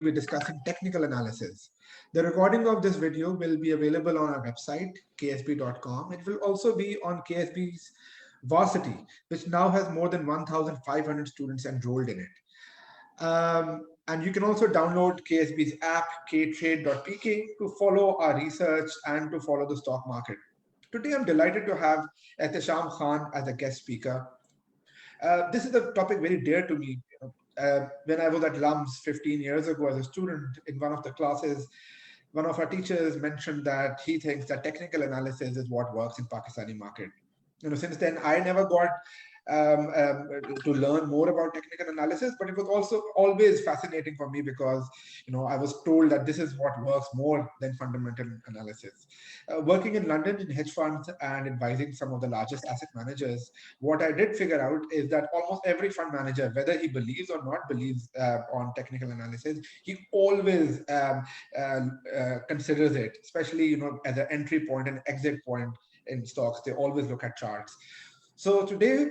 be discussing technical analysis. The recording of this video will be available on our website, ksb.com. It will also be on KSB's Varsity, which now has more than 1,500 students enrolled in it. And you can also download KSB's app, ktrade.pk, to follow our research and to follow the stock market. Today, I'm delighted to have Ehtesham Khan as a guest speaker. This is a topic very dear to me. When I was at LUMS 15 years ago as a student, in one of the classes, one of our teachers mentioned that he thinks that technical analysis is what works in Pakistani market. Since then, I never got to learn more about technical analysis, but it was also always fascinating for me because, I was told that this is what works more than fundamental analysis. Working in London in hedge funds and advising some of the largest asset managers, what I did figure out is that almost every fund manager, whether he believes or not believes on technical analysis, he always considers it, especially, as an entry point and exit point in stocks. They always look at charts. So today,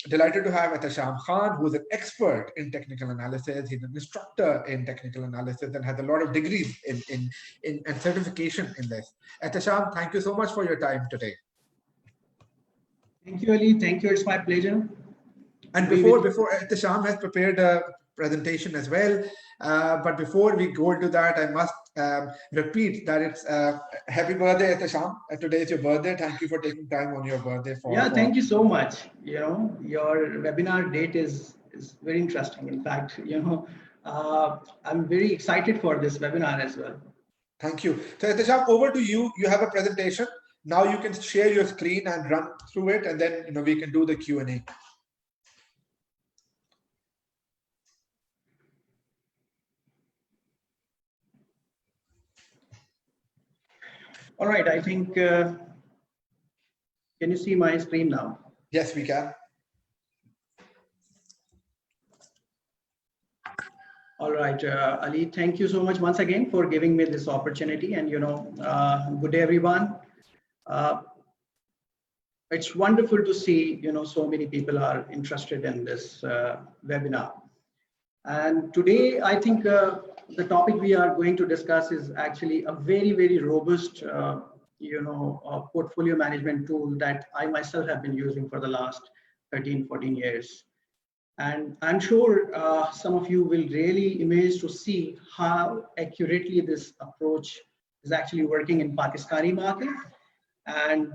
delighted to have Ehtesham Khan, who is an expert in technical analysis. He's an instructor in technical analysis and has a lot of degrees in and certification in this. Ehtesham, thank you so much for your time today. Thank you, Ali. Thank you. It's my pleasure. And before Ehtesham has prepared a presentation as well, but before we go into that, I must repeat that it's happy birthday, Ehtesham. Today is your birthday. Thank you for taking time on your birthday. Thank you so much. Your webinar date is very interesting. In fact, I'm very excited for this webinar as well. Thank you. So Ehtesham, over to you. You have a presentation. Now you can share your screen and run through it, and then we can do the Q&A. All right, I think, can you see my screen now? Yes, we can. All right, Ali, thank you so much once again for giving me this opportunity. And, good day, everyone. It's wonderful to see, so many people are interested in this webinar. And today, I think the topic we are going to discuss is actually a very, very robust, portfolio management tool that I myself have been using for the last 13, 14 years. And I'm sure some of you will really amazed to see how accurately this approach is actually working in Pakistani market. And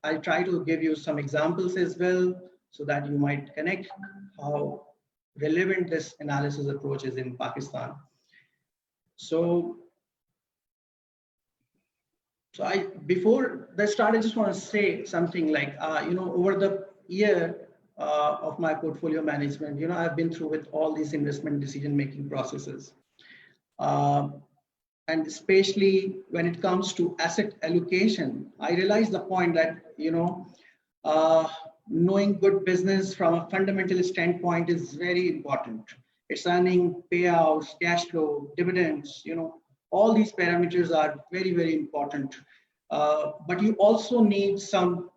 I'll try to give you some examples as well so that you might connect how relevant this analysis approach is in Pakistan. So before the start, I just want to say something like, over the year of my portfolio management, I've been through with all these investment decision-making processes. And especially when it comes to asset allocation, I realized the point that, knowing good business from a fundamental standpoint is very important. It's earning, payouts, cash flow, dividends, all these parameters are very, very important. But you also need some,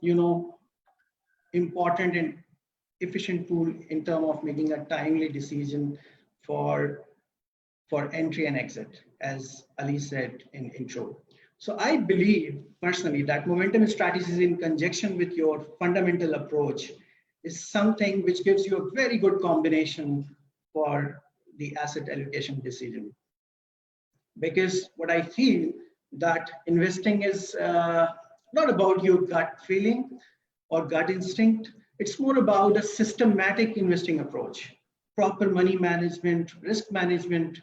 important and efficient tool in terms of making a timely decision for entry and exit, as Ali said in intro. So I believe personally that momentum strategies in conjunction with your fundamental approach is something which gives you a very good combination for the asset allocation decision. Because what I feel that investing is not about your gut feeling or gut instinct. It's more about a systematic investing approach, proper money management, risk management,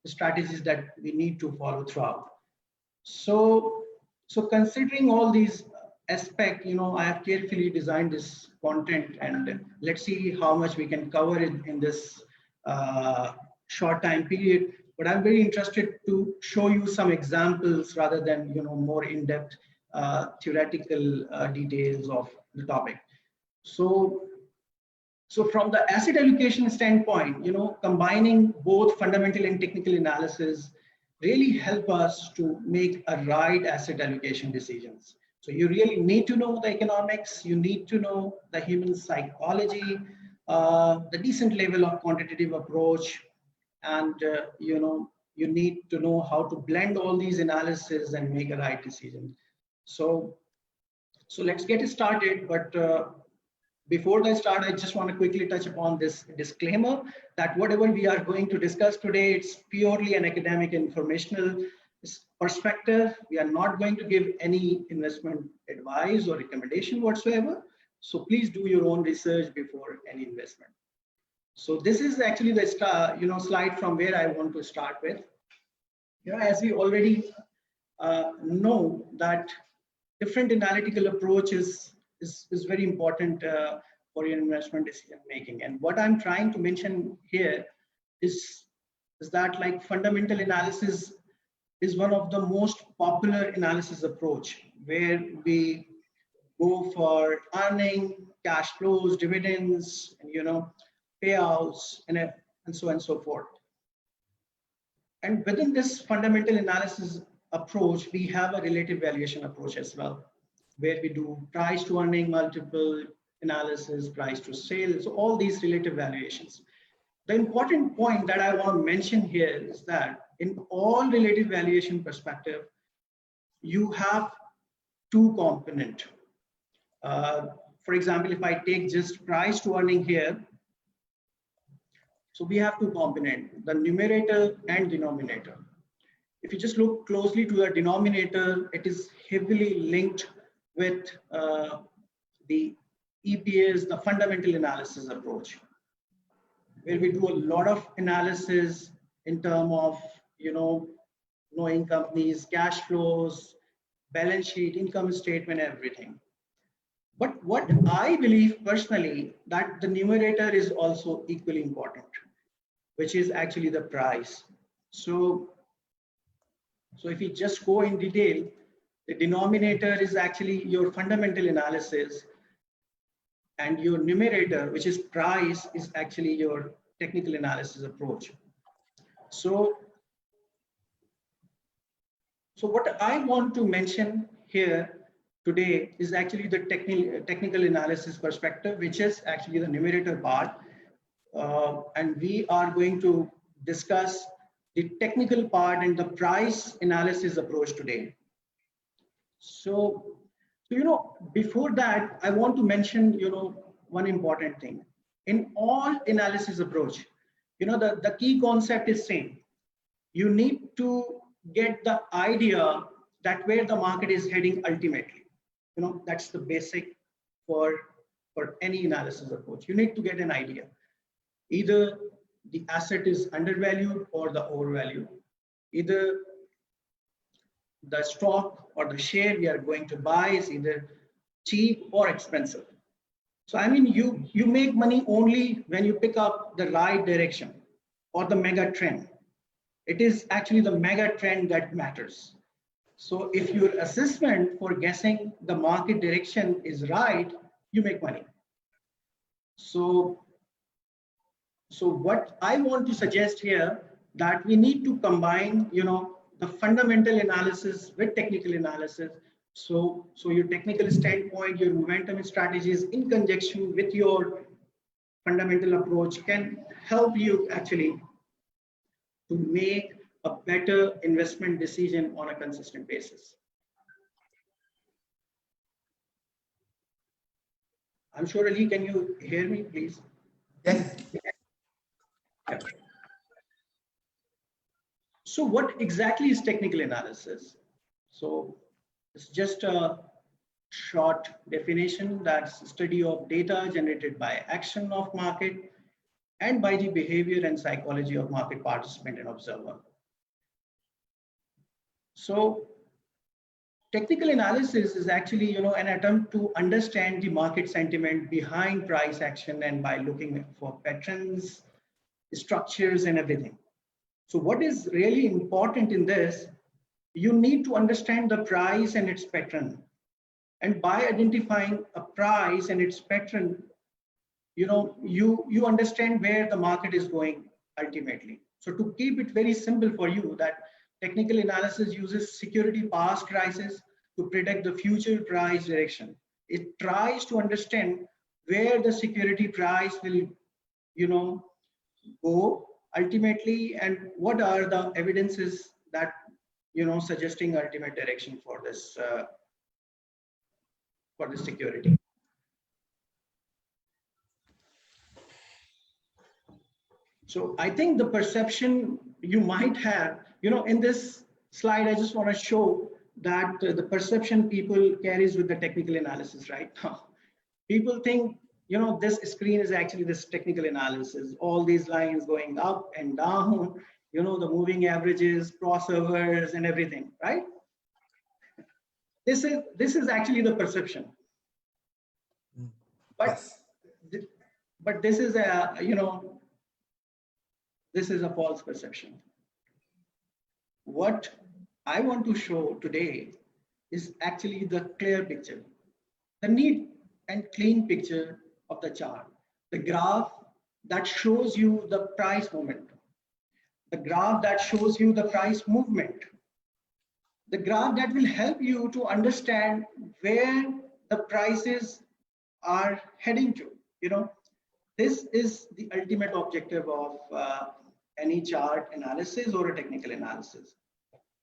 strategies that we need to follow throughout. So considering all these aspects, I have carefully designed this content, and let's see how much we can cover in this short time period. But I'm very interested to show you some examples rather than more in-depth theoretical details of the topic. So from the asset allocation standpoint, combining both fundamental and technical analysis really help us to make a right asset allocation decisions. So you really need to know the economics, you need to know the human psychology, the decent level of quantitative approach, and you need to know how to blend all these analysis and make a right decision. So let's get started. But before I start, I just want to quickly touch upon this disclaimer that whatever we are going to discuss today, it's purely an academic informational perspective. We are not going to give any investment advice or recommendation whatsoever. So please do your own research before any investment. So this is actually the slide from where I want to start with. As we already know that different analytical approaches is very important for your investment decision making. And what I'm trying to mention here is that like fundamental analysis is one of the most popular analysis approach, where we go for earning, cash flows, dividends, and payouts, and so on and so forth. And within this fundamental analysis approach, we have a relative valuation approach as well, where we do price to earning multiple analysis, price to sales, so all these relative valuations. The important point that I want to mention here is that in all relative valuation perspective, you have two components. For example, if I take just price to earning here, so we have two components, the numerator and denominator. If you just look closely to the denominator, it is heavily linked with the EPA's, the fundamental analysis approach, where we do a lot of analysis in terms of knowing companies' cash flows, balance sheet, income statement, everything. But what I believe personally, that the numerator is also equally important, which is actually the price. So if you just go in detail, the denominator is actually your fundamental analysis, and your numerator, which is price, is actually your technical analysis approach. So what I want to mention here today is actually the technical analysis perspective, which is actually the numerator part. And we are going to discuss the technical part and the price analysis approach today. So before that, I want to mention, one important thing. In all analysis approach, the key concept is same. You need to get the idea that where the market is heading ultimately. That's the basic for any analysis approach. You need to get an idea. Either the asset is undervalued or the overvalued. Either the stock or the share we are going to buy is either cheap or expensive. So I mean, you make money only when you pick up the right direction or the mega trend. It is actually the mega trend that matters. So if your assessment for guessing the market direction is right, you make money. So what I want to suggest here, that we need to combine, the fundamental analysis with technical analysis. So your technical standpoint, your momentum strategies in conjunction with your fundamental approach can help you actually to make a better investment decision on a consistent basis. I'm sure, Ali, can you hear me, please? Yes. Yeah. So what exactly is technical analysis? So it's just a short definition. That's study of data generated by action of market and by the behavior and psychology of market participant and observer. So technical analysis is actually, an attempt to understand the market sentiment behind price action, and by looking for patterns, structures, and everything. So what is really important in this, you need to understand the price and its pattern. And by identifying a price and its pattern, you understand where the market is going ultimately. So to keep it very simple for you, that technical analysis uses security past prices to predict the future price direction. It tries to understand where the security price will, go ultimately, and what are the evidences that suggesting ultimate direction for this security. So I think the perception you might have, in this slide, I just want to show that the perception people carries with the technical analysis, right? People think, this screen is actually this technical analysis, all these lines going up and down, the moving averages, crossovers and everything, right? This is actually the perception. But, yes. but this is a, this is a false perception. What I want to show today is actually the clear picture, the neat and clean picture of the chart, the graph that shows you the price momentum, the graph that shows you the price movement, the graph that will help you to understand where the prices are heading to. This is the ultimate objective of any chart analysis or a technical analysis.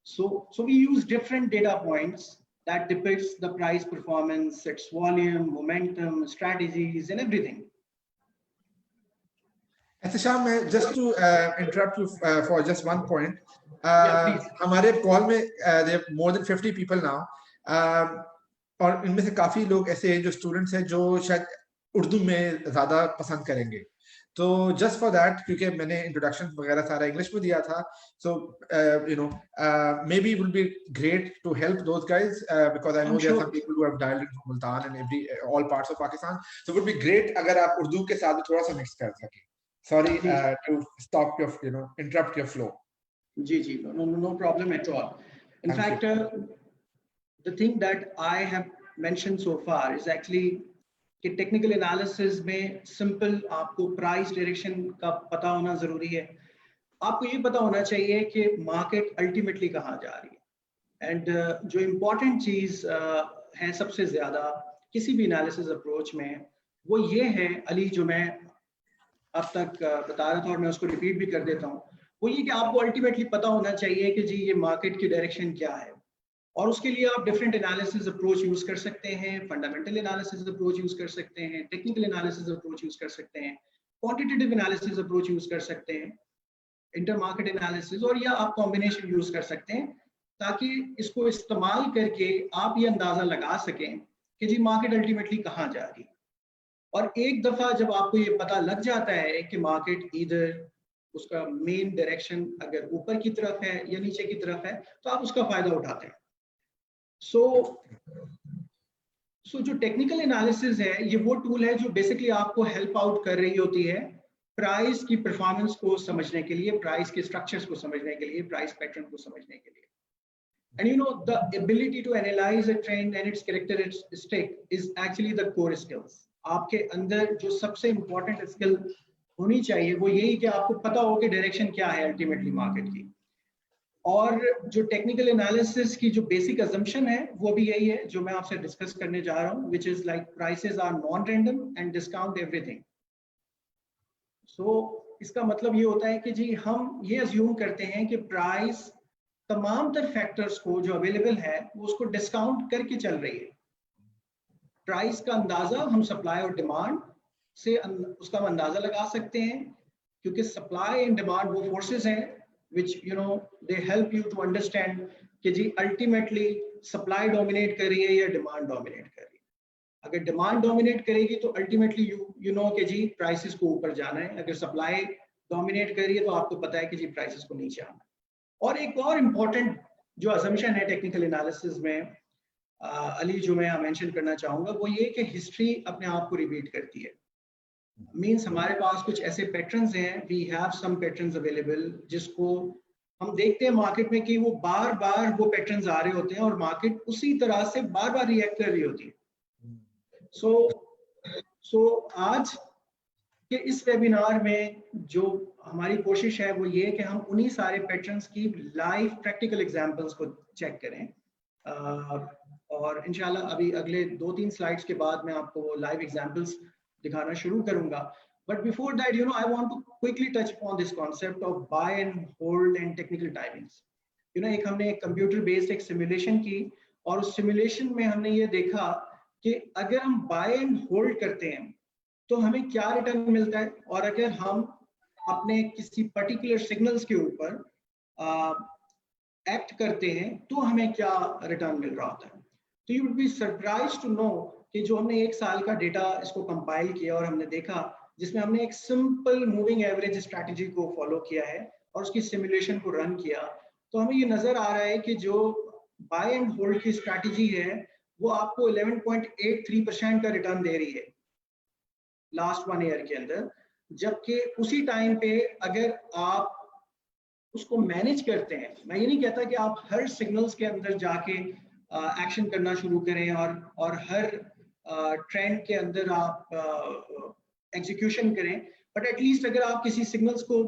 So we use different data points that depicts the price performance, its volume, momentum, strategies, and everything. Ehtisham, just to interrupt you for just one point. हमारे call में there are more than 50 people now. और इनमें से काफी लोग ऐसे हैं जो स्टूडेंट्स हैं जो शायद उर्दू में ज्यादा पसंद करेंगे. तो जस्ट फॉर दैट, क्योंकि मैंने इंट्रोडक्शन वगैरह सारा इंग्लिश में दिया था, so maybe will be great to help those guys because I know there are some people who have dialled in from Multan and all parts of Pakistan. So would be great अगर आप उर्दू के साथ थोड़ा सा mix कर सकें. Sorry to stop your, interrupt your flow. जी, no problem at all. In fact, the thing that I have mentioned so far is actually कि टेक्निकल एनालिसिस में सिंपल आपको प्राइस डायरेक्शन का पता होना जरूरी है. आपको ये पता होना चाहिए कि मार्केट अल्टीमेटली कहाँ जा रही है. एंड जो इम्पोर्टेंट चीज है सबसे ज्यादा किसी भी एनालिसिस अप्रोच में, वो ये है अली, जो मैं अब तक बता रहा था और मैं उसको रिपीट भी कर देता हूँ, वो ये कि आपको अल्टीमेटली पता होना चाहिए कि जी ये मार्केट की डायरेक्शन क्या है. और उसके लिए आप डिफरेंट एनालिसिस अप्रोच यूज कर सकते हैं, फंडामेंटल एनालिसिस अप्रोच यूज कर सकते हैं, टेक्निकल एनालिसिस अप्रोच यूज कर सकते हैं, क्वांटिटेटिव एनालिसिस अप्रोच यूज कर सकते हैं, इंटर मार्केट एनालिसिस, और या आप कॉम्बिनेशन यूज कर सकते हैं, ताकि इसको इस्तेमाल करके आप ये अंदाजा लगा सकें कि जी मार्केट अल्टीमेटली कहाँ जा रही है. और एक दफा जब आपको ये पता लग जाता है कि मार्केट इधर, उसका मेन डायरेक्शन अगर ऊपर की तरफ है या नीचे की तरफ है, तो आप उसका फायदा उठाते हैं. सो जो टेक्निकल एनालिसिस है, ये वो टूल है जो बेसिकली आपको हेल्प आउट कर रही होती है प्राइस की परफॉर्मेंस को समझने के लिए, प्राइस के स्ट्रक्चर्स को समझने के लिए, प्राइस पैटर्न को समझने के लिए. And the ability to analyze a trend and its characteristic is actually the core skills. आपके अंदर जो सबसे इंपॉर्टेंट स्किल होनी चाहिए वो यही कि आपको पता हो कि डायरेक्शन क्या है अल्टीमेटली मार्केट की. और जो टेक्निकल एनालिसिस की जो बेसिक अजम्पशन है वो भी यही है जो मैं आपसे डिस्कस करने जा रहा हूँ, which is like prices are non random and discount everything. So इसका मतलब ये होता है कि जी हम ये अज्यूम करते हैं कि प्राइस तमाम तर फैक्टर्स को जो अवेलेबल है वो उसको डिस्काउंट करके चल रही है. प्राइस का अंदाजा हम सप्लाई और डिमांड से उसका अंदाजा लगा सकते हैं, क्योंकि सप्लाई एंड डिमांड वो फोर्सेस हैं which they help you to understand कि जी अल्टीमेटली सप्लाई डोमिनेट कर रही है या डिमांड डोमिनेट कर रही है. अगर डिमांड डोमिनेट करेगी तो अल्टीमेटली यू नो कि जी प्राइसेस को ऊपर जाना है. अगर सप्लाई डोमिनेट कर रही है तो आपको पता है कि जी प्राइसेस को नीचे आना है. और एक और इम्पॉर्टेंट जो असम्पशन है टेक्निकल एनालिसिस में अली, जो मैं मेंशन करना चाहूंगा, वो ये कि हिस्ट्री अपने आप को रिपीट करती है. मीन्स हमारे पास कुछ ऐसे पैटर्न्स हैं, we have some patterns available, जिसको हम देखते हैं मार्केट में कि वो बार बार वो पैटर्न्स आ रहे होते हैं और मार्केट उसी तरह से बार बार रिएक्ट कर रही होती है. सो आज के इस वेबिनार में जो हमारी कोशिश है वो ये कि हम उन्हीं सारे पैटर्न्स की लाइव प्रैक्टिकल एग्जांपल्स को चेक करें. और इंशाल्लाह अभी अगले 2-3 स्लाइड्स के बाद मैं आपको वो लाइव एग्जांपल्स दिखाना शुरू करूंगा. But before that, you know, I want to quickly touch upon this concept of buy and hold and technical timings. You know, एक हमने एक कंप्यूटर बेस्ड एक सिमुलेशन की, और उस सिमुलेशन में हमने ये देखा कि अगर हम बाय एंड होल्ड करते हैं तो हमें क्या रिटर्न मिलता है, और अगर हम अपने किसी पर्टिकुलर सिग्नल्स के ऊपर एक्ट करते हैं तो हमें क्या रिटर्न मिल रहा होता है. तो you would be surprised to know कि जो हमने एक साल का डेटा इसको कंपाइल किया और हमने देखा, जिसमें हमने एक सिंपल मूविंग एवरेज स्ट्रैटेजी को फॉलो किया है और उसकी सिमुलेशन को रन किया, तो हमें ये नजर आ रहा है कि जो बाय एंड होल्ड की स्ट्रैटेजी है वो आपको 11.83% का रिटर्न दे रही है लास्ट 1 ईयर के अंदर, जबकि उसी टाइम पे अगर आप उसको मैनेज करते हैं, मैं ये नहीं कहता कि आप हर सिग्नल्स के अंदर जाके एक्शन करना शुरू करें और हर ट्रेंड के अंदर आप एग्जीक्यूशन करें, बट एटलीस्ट अगर आप किसी सिग्नल्स को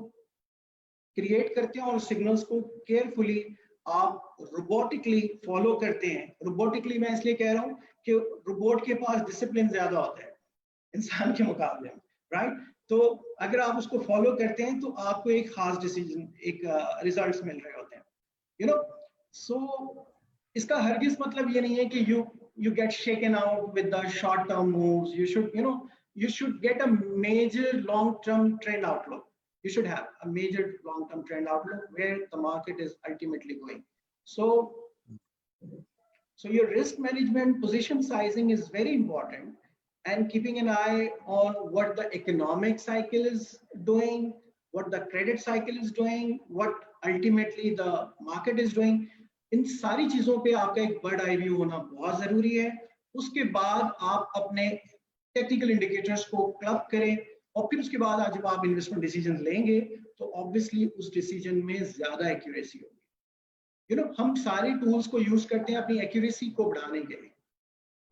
क्रिएट करते हैं और सिग्नल्स को केयरफुली आप रोबोटिकली फॉलो करते हैं. रोबोटिकली मैं इसलिए कह रहा हूं कि रोबोट के पास डिसिप्लिन ज्यादा होता है इंसान के मुकाबले में, राइट? तो अगर आप उसको फॉलो करते हैं तो आपको एक खास डिसीजन, एक रिजल्ट्स मिल रहे होते हैं, यू नो. सो इसका हरगिज मतलब ये नहीं है कि you get shaken out with the short term moves. You should, you know, you should get a major long term trend outlook. You should have a major long term trend outlook where the market is ultimately going. So your risk management, position sizing is very important, and keeping an eye on what the economic cycle is doing, what the credit cycle is doing, what ultimately the market is doing. इन सारी चीजों पे आपका एक bird eye view होना बहुत जरूरी है. उसके बाद आप अपने टेक्निकल इंडिकेटर्स को क्लब करें, और फिर उसके बाद जब आप इन्वेस्टमेंट डिसीजन लेंगे तो ऑब्वियसली उस डिसीजन में ज्यादा एक्यूरेसी होगी. यू नो, हम सारे टूल्स को यूज करते हैं अपनी एक्यूरेसी को बढ़ाने के लिए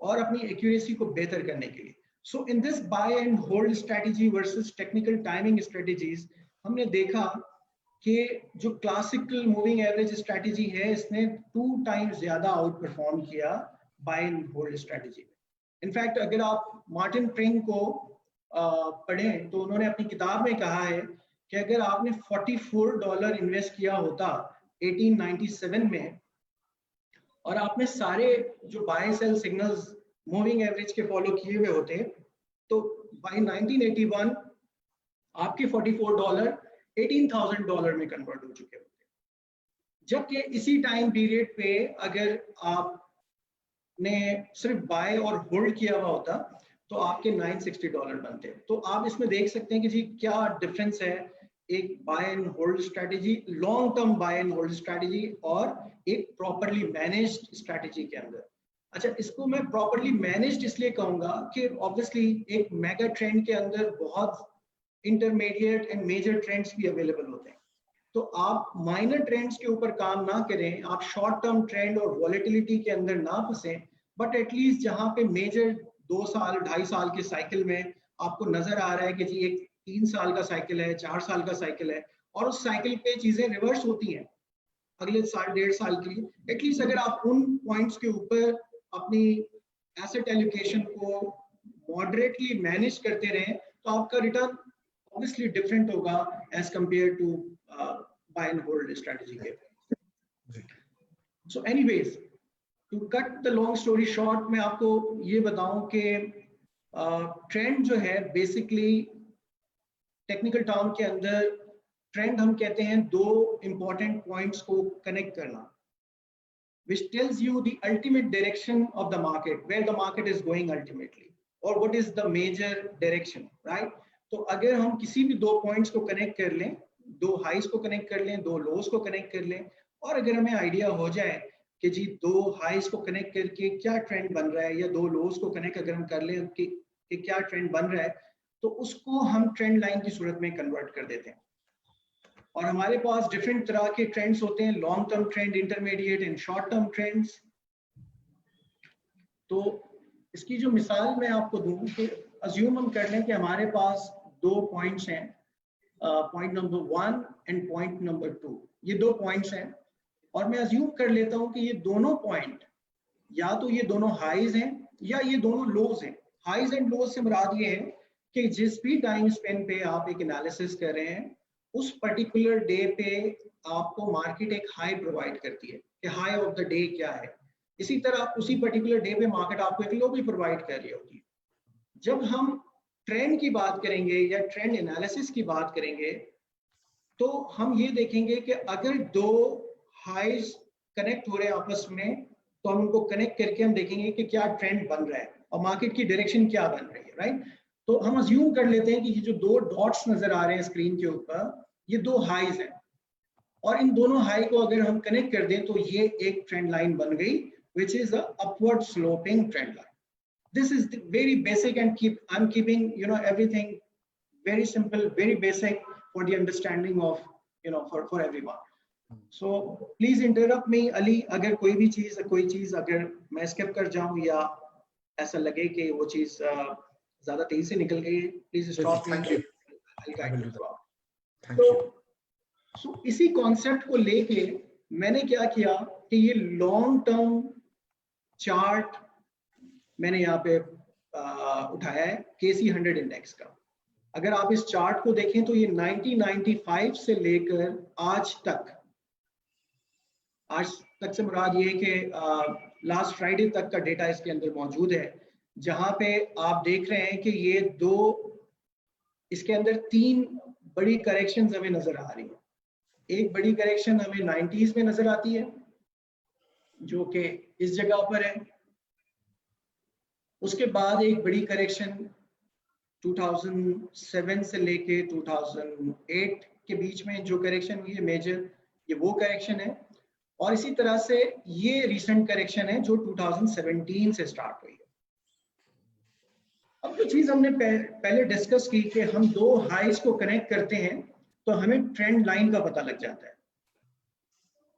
और अपनी एक्यूरेसी को बेहतर करने के लिए. So in this buy and hold strategy versus technical timing strategies, हमने देखा कि जो क्लासिकल मूविंग एवरेज स्ट्रैटेजी है इसने 2 टाइम्स ज्यादा आउट परफॉर्म किया बाय एंड होल्ड स्ट्रैटेजी में. इनफैक्ट अगर आप मार्टिन ट्रेन को पढ़ें तो उन्होंने अपनी किताब में कहा है कि अगर आपने $44 इन्वेस्ट किया होता 1897 में, और आपने सारे जो buy sell signals moving average के फॉलो किए हुए होते, तो बाय 1981 आपके $44 $18,000 में कन्वर्ट हो चुके होते. जबकि इसी टाइम पीरियड पे अगर आपने सिर्फ बाय और होल्ड किया हुआ होता तो आपके $960 बनते. तो आप इसमें देख सकते हैं कि जी क्या डिफरेंस है एक buy and hold strategy, long term buy and hold strategy, और एक प्रॉपरली मैनेज्ड स्ट्रैटेजी के अंदर. अच्छा, इसको मैं प्रॉपरली मैनेज्ड इसलिए कहूंगा कि ऑब्वियसली एक मेगा ट्रेंड के अंदर बहुत इंटरमीडिएट एंड मेजर ट्रेंड्स भी अवेलेबल होते हैं. तो आप माइनर ट्रेंड्स के ऊपर काम ना करें, आप शॉर्ट टर्म ट्रेंड और वॉलेटिलिटी के अंदर ना फंसे, बट एटलीस्ट जहां पे मेजर 2 साल 2.5 साल के साइकिल में आपको नजर आ रहा है कि जी एक 3 साल का साइकिल है, 4 साल का साइकिल है, और उस साइकिल पे चीजें रिवर्स होती हैं अगले साल 1.5 साल के लिए, एटलीस्ट अगर आप उन पॉइंट्स के ऊपर अपनी एसेट एलोकेशन को मॉडरेटली मैनेज करते रहें तो आपका रिटर्न obviously different होगा as compared to buy and hold strategy के. So anyways, to cut the long story short, मैं आपको ये बताऊं कि ट्रेंड जो है बेसिकली टेक्निकल टर्म के अंदर ट्रेंड हम कहते हैं 2 इंपॉर्टेंट पॉइंट्स को कनेक्ट करना, which tells you the ultimate direction of the market, where the market is going ultimately, or what is the major direction, right? तो अगर हम किसी भी 2 पॉइंट्स को कनेक्ट कर लें, 2 हाइज को कनेक्ट कर लें, 2 लोज को कनेक्ट कर लें, और अगर हमें आइडिया हो जाए कि जी 2 हाइज को कनेक्ट करके क्या ट्रेंड बन रहा है, या 2 लोज को कनेक्ट अगर हम कर लें कि क्या ट्रेंड बन रहा है, तो उसको हम ट्रेंड लाइन की सूरत में कन्वर्ट कर देते हैं. और हमारे पास डिफरेंट तरह के ट्रेंड्स होते हैं, long term trend, intermediate and short term trends. तो इसकी जो मिसाल मैं आपको दूं कि अज्यूम हम कर लें कि हमारे पास 2 पॉइंट्स हैं, point number 1 and point number 2. ये 2 पॉइंट्स हैं, और मैं अज्यूम कर लेता हूं कि ये दोनों पॉइंट या तो ये दोनों हाइज हैं या ये दोनों लोज हैं. हाइज एंड लोज से मुराद ये है कि जिस भी टाइम स्पेन पे आप एक एनालिसिस कर रहे हैं, उस पर्टिकुलर डे पे आपको मार्केट एक हाई प्रोवाइड करती है कि हाई ऑफ द डे क्या है। इसी तरह उसी पर्टिकुलर डे पे मार्केट आपको एक लो भी प्रोवाइड कर रही होगी। जब हम ट्रेंड की बात करेंगे या ट्रेंड एनालिसिस की बात करेंगे, तो हम ये देखेंगे कि अगर दो हाइज कनेक्ट हो रहे हैं आपस में, तो हम उनको कनेक्ट करके हम देखेंगे कि क्या ट्रेंड बन रहा है और मार्केट की डायरेक्शन क्या बन रही है, राइट। तो हम अज्यूम कर लेते हैं कि ये जो दो डॉट्स नजर आ रहे हैं स्क्रीन के ऊपर, ये दो हाइज हैं, और इन दोनों हाई को अगर हम कनेक्ट कर दें तो ये एक ट्रेंड लाइन बन गई, which is a upward sloping trend line. This is very basic and I'm keeping everything very simple, very basic for the understanding of for everyone. So please interrupt me, Ali, अगर कोई चीज अगर मैं skip कर जाऊं या ऐसा लगे कि वो चीज ज्यादा तेजी से निकल गई है, प्लीज स्टॉप मी। तो इसी कॉन्सेप्ट को लेके मैंने क्या किया कि ये लॉन्ग टर्म चार्ट मैंने यहाँ पे उठाया है केसी 100 इंडेक्स का। अगर आप इस चार्ट को देखें तो ये 1995 से लेकर आज तक से मुराद ये कि लास्ट फ्राइडे तक का डेटा इसके अंदर मौजूद है, जहां पे आप देख रहे हैं कि ये इसके अंदर 3 बड़ी करेक्शंस हमें नजर आ रही है। एक बड़ी करेक्शन हमें 90s में नजर आती है जो कि इस जगह पर है। उसके बाद एक बड़ी करेक्शन 2007 से लेके 2008 के बीच में जो करेक्शन हुई है मेजर, ये वो करेक्शन है। और इसी तरह से ये रिसेंट करेक्शन है जो 2017 से स्टार्ट हुई है। अब जो चीज हमने पहले डिस्कस की कि हम दो हाइज को कनेक्ट करते हैं तो हमें ट्रेंड लाइन का पता लग जाता है,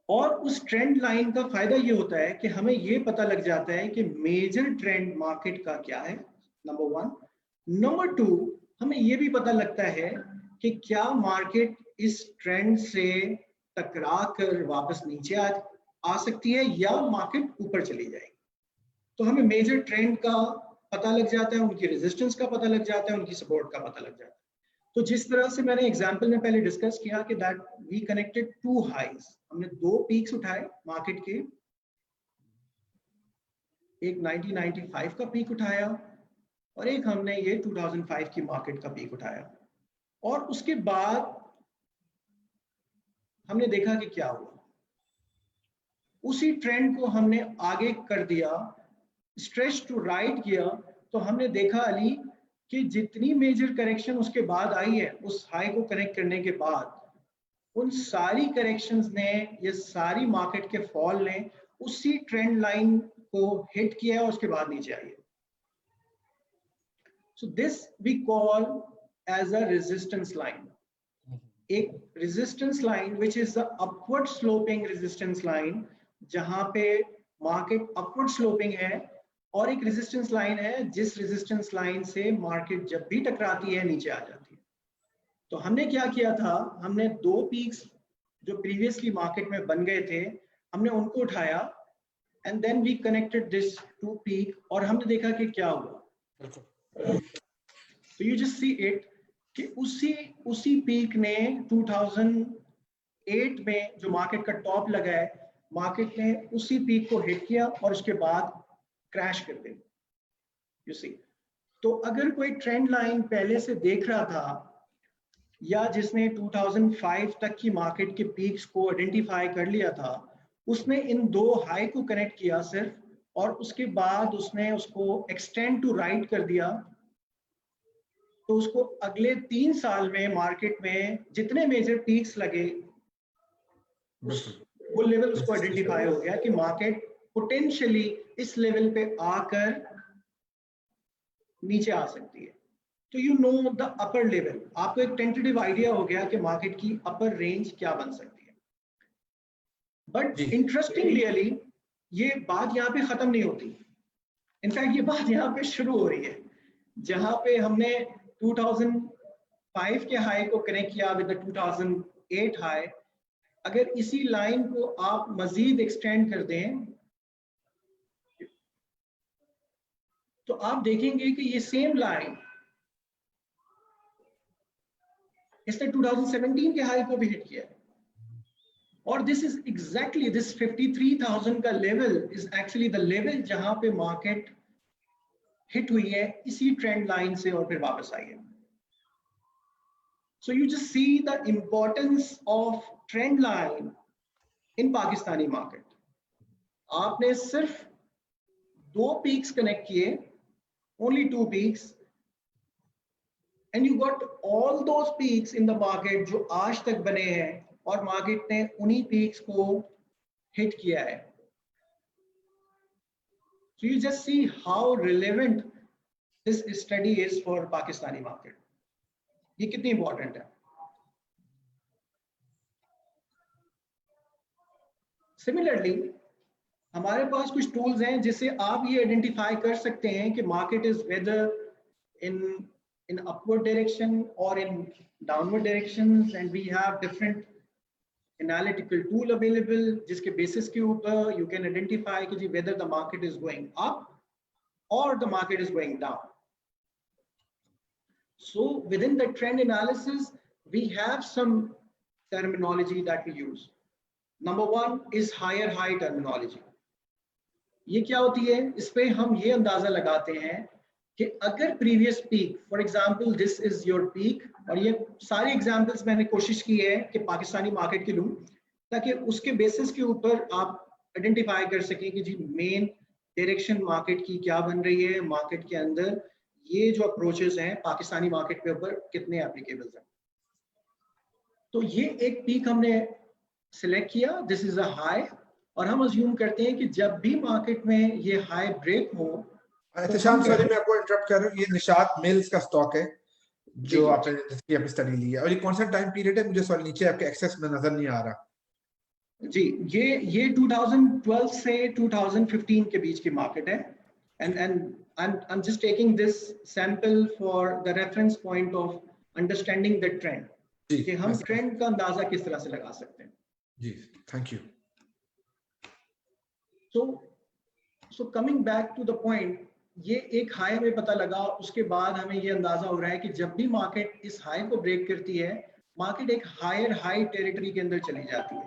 और उस ट्रेंड लाइन का फायदा ये होता है कि हमें ये पता लग जाता है कि मेजर ट्रेंड मार्केट का क्या है, नंबर 1। नंबर 2, हमें ये भी पता लगता है कि क्या मार्केट इस ट्रेंड से टकरा कर वापस नीचे आ सकती है या मार्केट ऊपर चली जाएगी। तो हमें मेजर ट्रेंड का पता लग जाता है, उनकी रेजिस्टेंस का पता लग जाता है, उनकी सपोर्ट का पता लग जाता है। तो जिस तरह से मैंने एग्जांपल में पहले डिस्कस किया कि दैट वी कनेक्टेड 2 हाइज, हमने 2 पीक्स उठाए मार्केट के, एक 1995 का पीक उठाया और एक हमने ये 2005 की मार्केट का पीक उठाया। और उसके बाद हमने देखा कि क्या हुआ, उसी ट्रेंड को हमने आगे कर दिया, स्ट्रेच टू राइट किया। तो हमने देखा अली कि जितनी मेजर करेक्शन उसके बाद आई है, उस हाई को कनेक्ट करने के बाद, उन सारी करेक्शंस ने, ये सारी मार्केट के फॉल ने उसी ट्रेंड लाइन को हिट किया और उसके बाद नीचे आई है। So this we call as a resistance line. एक resistance line which is the upward sloping resistance line, जहां पे मार्केट अपवर्ड स्लोपिंग है, और एक रेजिस्टेंस लाइन है जिस रेजिस्टेंस लाइन से मार्केट जब भी टकराती है नीचे आ जाती है। तो हमने क्या किया था, हमने 2 पीक्स जो प्रीवियसली मार्केट में बन गए थे, हमने उनको उठाया and then we connected this 2 peak, और हमने देखा कि क्या हुआ। तो यू जस्ट सी इट कि उसी पीक ने 2008 में जो मार्केट का टॉप लगा है, मार्केट ने उसी पीक को हिट किया और उसके बाद क्रैश कर दी। यू सी, तो अगर कोई ट्रेंड लाइन पहले से देख रहा था या जिसने 2005 तक की मार्केट के पीक्स को आइडेंटिफाई कर लिया था, उसने इन 2 हाई को कनेक्ट किया सिर्फ, और उसके बाद उसने उसको एक्सटेंड टू राइट कर दिया। तो उसको अगले 3 साल में मार्केट में जितने मेजर पीक्स लगे, वो लेवल उसको आइडेंटिफाई हो गया कि मार्केट पोटेंशियली इस लेवल पे आकर नीचे आ सकती है। तो you know the upper level, आपको एक टेंटेटिव आइडिया हो गया कि मार्केट की अपर रेंज क्या बन सकती है। बट इंटरेस्टिंगली अली, ये बात यहाँ पे खत्म नहीं होती। इनफैक्ट ये बात यहाँ पे शुरू हो रही है, जहां पे हमने 2005 के हाई को कनेक्ट किया विद द 2008 हाई। अगर इसी लाइन को आप मजीद एक्सटेंड कर दें तो आप देखेंगे कि ये सेम लाइन इसने 2017 के हाई को भी हिट किया है। और दिस इज एग्जैक्टली दिस 53,000 का level is actually the level जहां पे मार्केट हिट हुई है इसी ट्रेंड लाइन से और फिर वापस आई है। So you just see the importance of trend line in Pakistani market. आपने सिर्फ 2 peaks connect किए, only 2 peaks, and you got all those peaks in the market जो आज तक बने हैं और मार्केट ने उन्हीं peaks को हिट किया है। So you just see how relevant this study is for Pakistani market. ये कितनी इंपॉर्टेंट है। सिमिलरली हमारे पास कुछ टूल्स हैं जिससे आप ये आइडेंटिफाई कर सकते हैं कि market is whether in upward direction और in downward directions, and we have different analytical tool available जिसके बेसिस के ऊपर यू कैन आइडेंटिफाई कि जी whether the market is going up और the market is going down. So within the trend analysis, we have some terminology that we use. Number 1 is higher high terminology. ये क्या होती है? इस पे हम ये अंदाजा लगाते हैं कि अगर previous peak, for example, this is your peak, और ये सारे examples मैंने कोशिश की है कि पाकिस्तानी मार्केट के लूं ताकि उसके बेसिस के ऊपर आप आइडेंटिफाई कर सकें कि जी मेन डायरेक्शन मार्केट की क्या बन रही है, मार्केट के अंदर ये जो अप्रोचेस हैं पाकिस्तानी मार्केट के ऊपर कितने एप्लीकेबल हैं। तो ये एक पीक हमने सिलेक्ट किया, दिस इज अ हाई, और हम अज्यूम करते हैं कि जब भी मार्केट में ये हाई ब्रेक हो। एहतशाम सॉरी मैं आपको इंटरप्ट कर रहा हूँ, ये निशात मिल्स का स्टॉक है जो आपने जिसकी आपने स्टडी ली है, और ये कौन सा टाइम पीरियड है? मुझे सॉरी नीचे आपके एक्सेस में नजर नहीं आ रहा। जी ये 2012 से 2015 के बीच की मार्केट है, and I'm just taking this sample for the reference point of understanding the trend कि हम ट्रेंड का अंदाजा किस तरह से लगा सकते हैं। जी thank you. So coming back to the point, ये एक हाई में पता लगा, उसके बाद हमें ये अंदाजा हो रहा है कि जब भी मार्केट इस हाई को ब्रेक करती है मार्केट एक हायर हाई टेरिटरी के अंदर चली जाती है,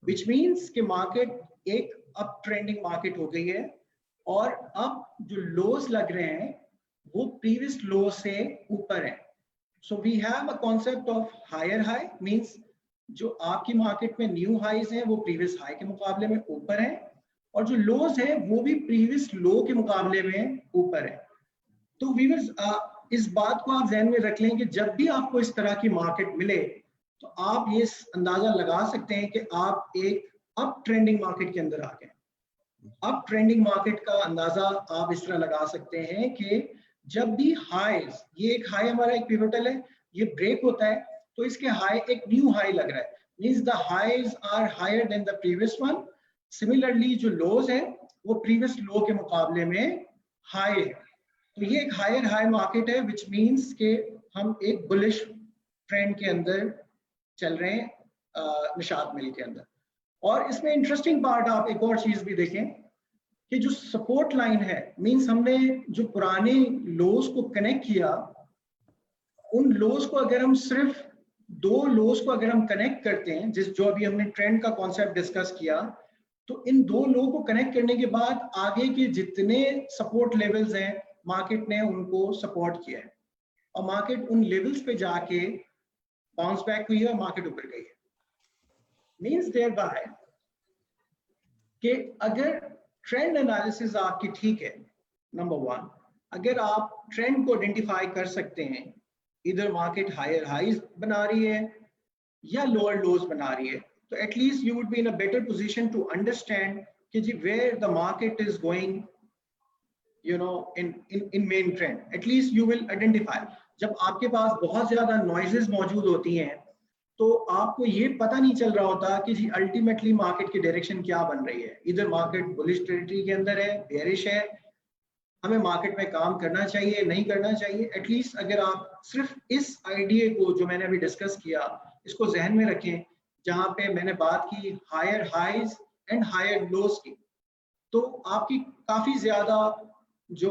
which means कि मार्केट एक अप ट्रेंडिंग मार्केट हो गई है और अब जो लोज लग रहे हैं वो प्रीवियस लो से ऊपर है। So we have a concept of higher high, means जो आपकी मार्केट में न्यू हाईज हैं वो प्रीवियस हाई के मुकाबले में ऊपर है, और जो लोज है वो भी प्रीवियस लो के मुकाबले में ऊपर है। तो व्यूअर्स इस बात को आप ध्यान में रख लें कि जब भी आपको इस तरह की मार्केट मिले तो आप ये अंदाजा लगा सकते हैं कि आप एक अप ट्रेंडिंग मार्केट के अंदर आ गए। अब ट्रेंडिंग मार्केट का अंदाजा आप इस तरह लगा सकते हैं कि जब भी हाईज, ये एक हाई हमारा एक पिवोटल है, ये ब्रेक होता है तो इसके हाई एक न्यू हाई लग रहा है, means the highs are higher than the previous one. Similarly जो लोज है वो प्रीवियस लो के मुकाबले में हाई है, तो ये एक हायर हाई मार्केट है, विच मींस के हम एक बुलिश ट्रेंड के अंदर चल रहे हैं निशात मिल के अंदर। और इसमें इंटरेस्टिंग पार्ट आप एक और चीज भी देखें कि जो सपोर्ट लाइन है, मींस हमने जो पुराने लोज को कनेक्ट किया, उन लोज को अगर हम सिर्फ 2 लोज को अगर हम कनेक्ट करते हैं, जो अभी हमने ट्रेंड का कॉन्सेप्ट डिस्कस किया, तो इन 2 लो को कनेक्ट करने के बाद आगे के जितने सपोर्ट लेवल्स हैं मार्केट ने उनको सपोर्ट किया है और मार्केट उन लेवल्स पे जाके बाउंस बैक हुई है और मार्केट ऊपर गई है। मींस देयर बाय कि अगर ट्रेंड एनालिसिस आपकी ठीक है, नंबर 1, अगर आप ट्रेंड को आइडेंटिफाई कर सकते हैं, इधर मार्केट हायर हाईज बना रही है या लोअर लोज बना रही है, तो at least you would be in a better position to understand कि जी where the market is going, you know, in main trend. At least you will identify. जब आपके पास बहुत ज्यादा नॉइजेस मौजूद होती हैं तो आपको ये पता नहीं चल रहा होता कि जी अल्टीमेटली मार्केट की डायरेक्शन क्या बन रही है, इधर मार्केट बुलिश टेरिटरी के अंदर है, बेयरिश है, हमें मार्केट में काम करना चाहिए, नहीं करना चाहिए। एटलीस्ट अगर आप सिर्फ इस आइडिया को जो मैंने अभी डिस्कस किया इसको जहन में रखें, जहां पे मैंने बात की higher highs and higher lows की, तो आपकी काफी ज्यादा जो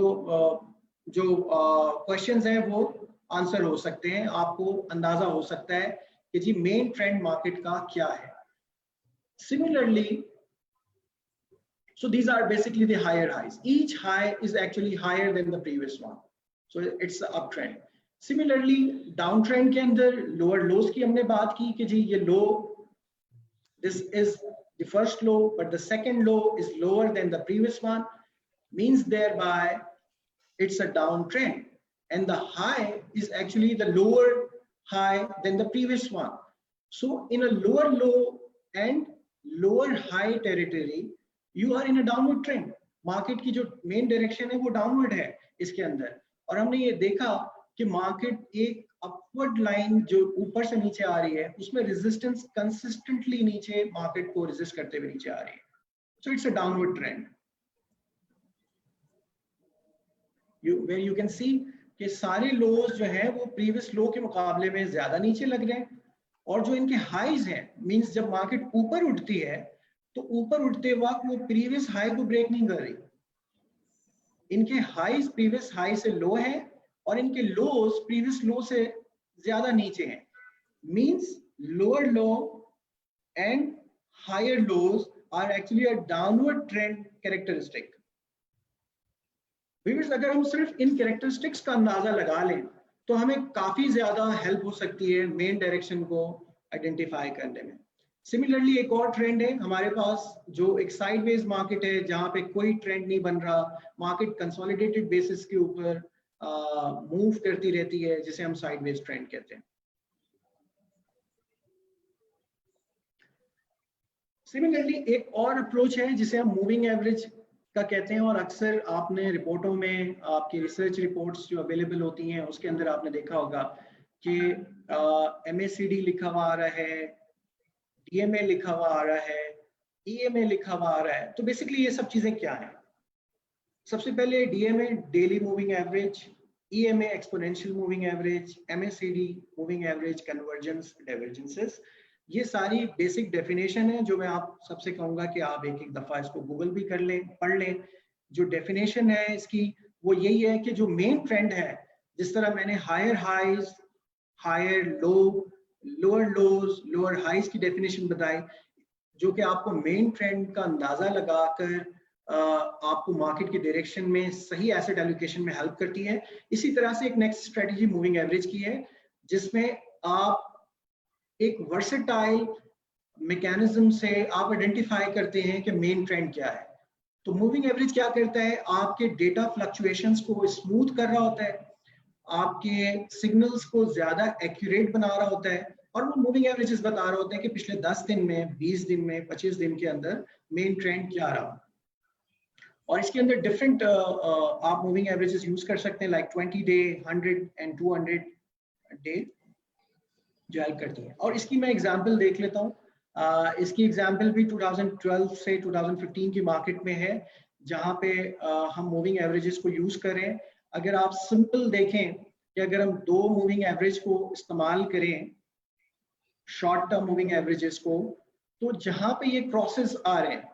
क्वेश्चंस हैं वो आंसर हो सकते हैं, आपको अंदाजा हो सकता है कि जी मेन ट्रेंड मार्केट का क्या है। Similarly, so these are basically the higher highs. Each high is actually higher than the previous one, so it's the uptrend. Similarly, downtrend के अंदर lower lows की हमने बात की कि जी ये low, this is the first low, but the second low is lower than the previous one, means thereby it's a downtrend, and the high is actually the lower high than the previous one. So in a lower low and lower high territory, you are in a downward trend. Market की जो main direction है वो downward है इसके अंदर, और हमने ये देखा कि मार्केट एक अपवर्ड लाइन जो ऊपर से नीचे आ रही है उसमें रेजिस्टेंस कंसिस्टेंटली नीचे मार्केट को रेजिस्ट करते हुए नीचे आ रही है. So it's a downward trend. where you can see कि सारे लोज जो है वो प्रीवियस लो के मुकाबले में ज्यादा नीचे लग रहे हैं, और जो इनके हाईज हैं, मींस जब मार्केट ऊपर उठती है तो ऊपर उठते वक्त वो प्रीवियस हाई को ब्रेक नहीं कर रही. इनके हाईज प्रीवियस हाई से लो है और इनके लोज प्रीवियस लो से ज्यादा नीचे हैं. Means lower low and higher lows are actually a downward trend characteristic. Viewers, अगर हम सिर्फ इन कैरेक्टरिस्टिक्स का अंदाजा लगा लें तो हमें काफी ज्यादा हेल्प हो सकती है मेन डायरेक्शन को आइडेंटिफाई करने में. सिमिलरली एक और ट्रेंड है हमारे पास जो एक साइडवेज मार्केट है जहां पे कोई ट्रेंड नहीं बन रहा, मार्केट कंसोलिडेटेड बेसिस के ऊपर मूव करती रहती है, जिसे हम साइडवेज ट्रेंड कहते हैं. सिमिलरली एक और अप्रोच है जिसे हम मूविंग एवरेज का कहते हैं, और अक्सर आपने रिपोर्टों में, आपकी रिसर्च रिपोर्ट्स जो अवेलेबल होती हैं उसके अंदर आपने देखा होगा कि MACD लिखा हुआ आ रहा है, DMA लिखा हुआ आ रहा है, EMA लिखा हुआ आ रहा है. तो बेसिकली ये सब चीजें क्या हैं? सबसे पहले DMA daily moving average, EMA exponential moving average, MACD moving average convergence divergences. ये सारी बेसिक डेफिनेशन है जो मैं आप सबसे कहूंगा कि आप एक एक दफा इसको गूगल भी कर लें, पढ़ लें. जो डेफिनेशन है इसकी वो यही है कि जो मेन ट्रेंड है, जिस तरह मैंने higher highs, higher low, lower lows, lower highs की डेफिनेशन बताई, जो कि आपको मेन ट्रेंड का अंदाजा लगाकर आपको मार्केट की डायरेक्शन में सही एसेट एलोकेशन में हेल्प करती है. इसी तरह से एक नेक्स्ट स्ट्रेटजी मूविंग एवरेज की है, जिसमें आप एक वर्सेटाइल मैकेनिज्म से आप आइडेंटिफाई करते हैं कि मेन ट्रेंड क्या है. तो मूविंग एवरेज क्या करता है? आपके डेटा फ्लक्चुएशंस को स्मूथ कर रहा होता है, आपके सिग्नल्स को ज्यादा एक्यूरेट बना रहा होता है, और वो मूविंग एवरेजेस बता रहे होते हैं कि पिछले 10 दिन में, 20 दिन में, 25 दिन के अंदर मेन ट्रेंड क्या रहा. और इसके अंदर डिफरेंट आप मूविंग एवरेजेस यूज कर सकते हैं, लाइक 20 डे, 100 एंड 200 डे, जो हेल्प करती है. और इसकी मैं एग्जांपल देख लेता हूँ. इसकी एग्जांपल भी 2012 से 2015 की मार्केट में है, जहाँ पे हम मूविंग एवरेजेस को यूज करें. अगर आप सिंपल देखें कि अगर हम दो मूविंग एवरेज को इस्तेमाल करें, शॉर्ट टर्म मूविंग एवरेजेस को, तो जहां पे ये क्रॉसेस आ रहे हैं,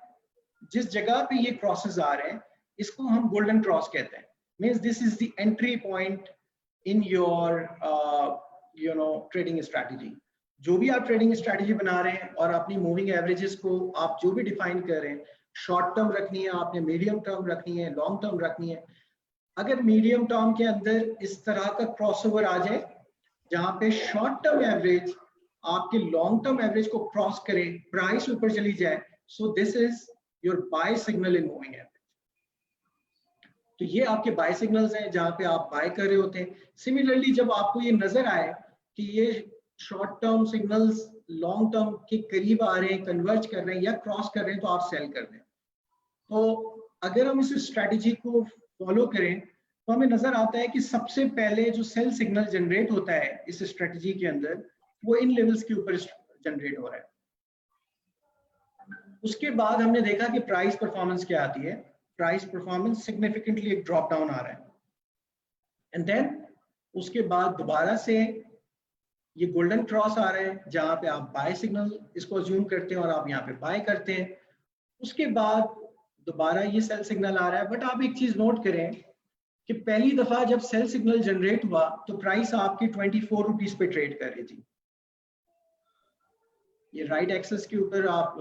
जिस जगह पे ये क्रॉसेस आ रहे हैं, इसको हम गोल्डन क्रॉस कहते हैं. Means this is the entry point in your trading strategy. जो भी आप ट्रेडिंग स्ट्रैटेजी बना रहे हैं और अपनी मूविंग एवरेजेस को आप जो भी डिफाइन कर रहे हैं, शॉर्ट टर्म रखनी है आपने, मीडियम टर्म रखनी है, लॉन्ग टर्म रखनी है. अगर मीडियम टर्म के अंदर इस तरह का क्रॉसओवर आ जाए जहां पे शॉर्ट टर्म एवरेज आपके लॉन्ग टर्म एवरेज को क्रॉस करे, प्राइस ऊपर चली जाए, so this is your buy signal in moving average. तो ये आपके बाय सिग्नल्स हैं जहां पे आप बाय कर रहे होते हैं. सिमिलरली जब आपको ये नजर आए कि ये short term signals long term के करीब आ रहे हैं, कन्वर्ज कर रहे हैं या क्रॉस कर रहे हैं, तो आप सेल कर दें. तो अगर हम इस स्ट्रैटेजी को फॉलो करें तो हमें नजर आता है कि सबसे पहले जो सेल सिग्नल जनरेट होता है इस स्ट्रैटेजी के अंदर, वो इन लेवल्स के ऊपर जनरेट हो रहा है. उसके बाद हमने देखा कि प्राइस परफॉर्मेंस क्या आती है. प्राइस परफॉर्मेंस सिग्निफिकेंटली एक ड्रॉप डाउन आ रहा है, एंड देन उसके बाद दोबारा से ये गोल्डन क्रॉस आ रहा है जहां पे आप बाय सिग्नल इसको अज्यूम करते हैं और आप यहाँ पे बाय करते हैं. उसके बाद दोबारा ये सेल सिग्नल आ रहा है. बट आप एक चीज नोट करें कि पहली दफा जब सेल सिग्नल जनरेट हुआ तो प्राइस आपकी 24 रुपीज पे ट्रेड कर रही थी। ये राइट एक्सेस के ऊपर आप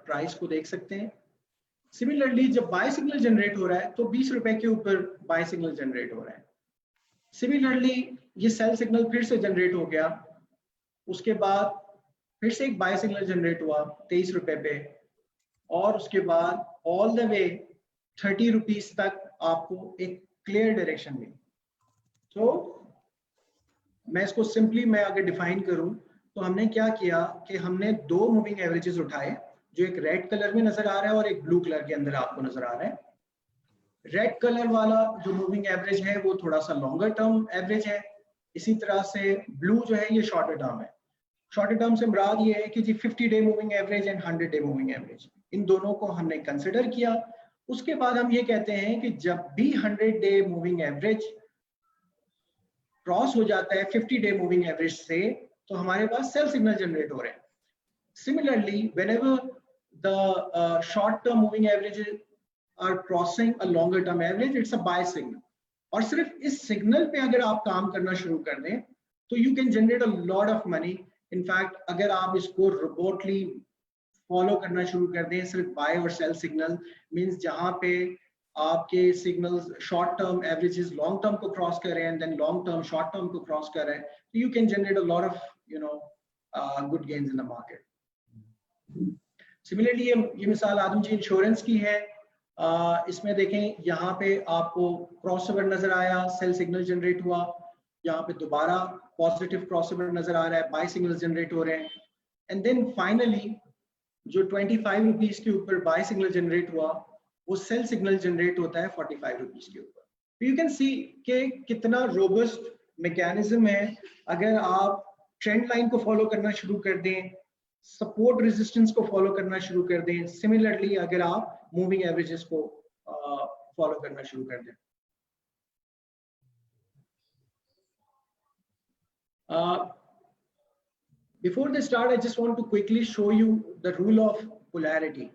प्राइस को देख सकते हैं। सिमिलरली जब बाय सिग्नल जनरेट हो रहा है तो 20 रुपए के ऊपर बाय सिग्नल जनरेट हो रहा है। सिमिलरली ये सेल सिग्नल फिर से जनरेट हो गया, उसके बाद फिर से एक बाय सिग्नल जनरेट हुआ 23 रुपए पे, और उसके बाद ऑल द वे 30 रुपीज तक आपको एक क्लियर डायरेक्शन मिली। तो मैं इसको सिंपली मैं अगर डिफाइन करूं तो हमने क्या किया कि हमने दो मूविंग एवरेजेस उठाए, जो एक रेड कलर में नजर आ रहा है और एक ब्लू कलर के अंदर आपको नजर आ रहा है। रेड कलर वाला जो मूविंग एवरेज है वो थोड़ा सा लॉन्गर टर्म एवरेज है, इसी तरह से ब्लू जो है ये शॉर्टर टर्म है। शॉर्टर टर्म से मुराद ये है कि जी 50 day moving average and 100 day moving average, इन दोनों को हमने कंसिडर किया। उसके बाद हम ये कहते हैं कि जब भी 100 डे मूविंग एवरेज क्रॉस हो जाता है 50 डे मूविंग एवरेज से, तो हमारे पास सेल सिग्नल जनरेट हो रहे हैं। Similarly whenever the short term moving averages are crossing a longer term average, it's a buy signal। और सिर्फ इस सिग्नल पे अगर आप काम करना शुरू कर दें तो you can generate a lot of money। in fact अगर आप इसको रोबोटली फॉलो करना शुरू कर दें, सिर्फ बाय और सेल सिग्नल मींस जहां पे आपके signals short term averages long term को क्रॉस कर रहे हैं and then long term short term को क्रॉस कर रहे हैं, तो you can generate a lot of good gains in the market। Similarly ये मिसाल आदम जी इंश्योरेंस की है। इसमें देखें यहाँ पे आपको क्रॉसओवर नजर आया, सेल सिग्नल जनरेट हुआ, यहाँ पे दोबारा पॉजिटिव क्रॉसओवर नजर आ रहा है, बाय सिग्नल्स जनरेट हो रहे हैं, एंड देन फाइनली जो 25 रुपीज के ऊपर बाय सिग्नल जनरेट हुआ वो सेल सिग्नल जनरेट होता है 45 रुपीज के ऊपर। यू कैन सी कि कितना रोबस्ट मैकेनिज्म है। अगर आप ट्रेंड लाइन को फॉलो करना शुरू कर दें, सपोर्ट रेजिस्टेंस को फॉलो करना शुरू कर दें, सिमिलरली अगर आप मूविंग एवरेजेस को फॉलो करना शुरू कर दें। Before they start, I just want to quickly show you the rule of polarity।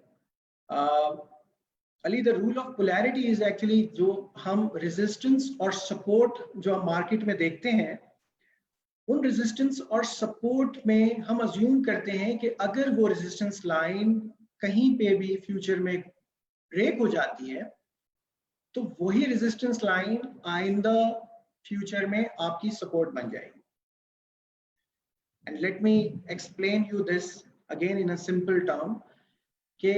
Ali, the rule of polarity is actually जो हम resistance और support जो हम मार्केट में देखते हैं, उन रेजिस्टेंस और सपोर्ट में हम अज्यूम करते हैं कि अगर वो रेजिस्टेंस लाइन कहीं पे भी फ्यूचर में ब्रेक हो जाती है तो वही रेजिस्टेंस लाइन आइंदा फ्यूचर में आपकी सपोर्ट बन जाएगी। And let me explain you this again in a simple term कि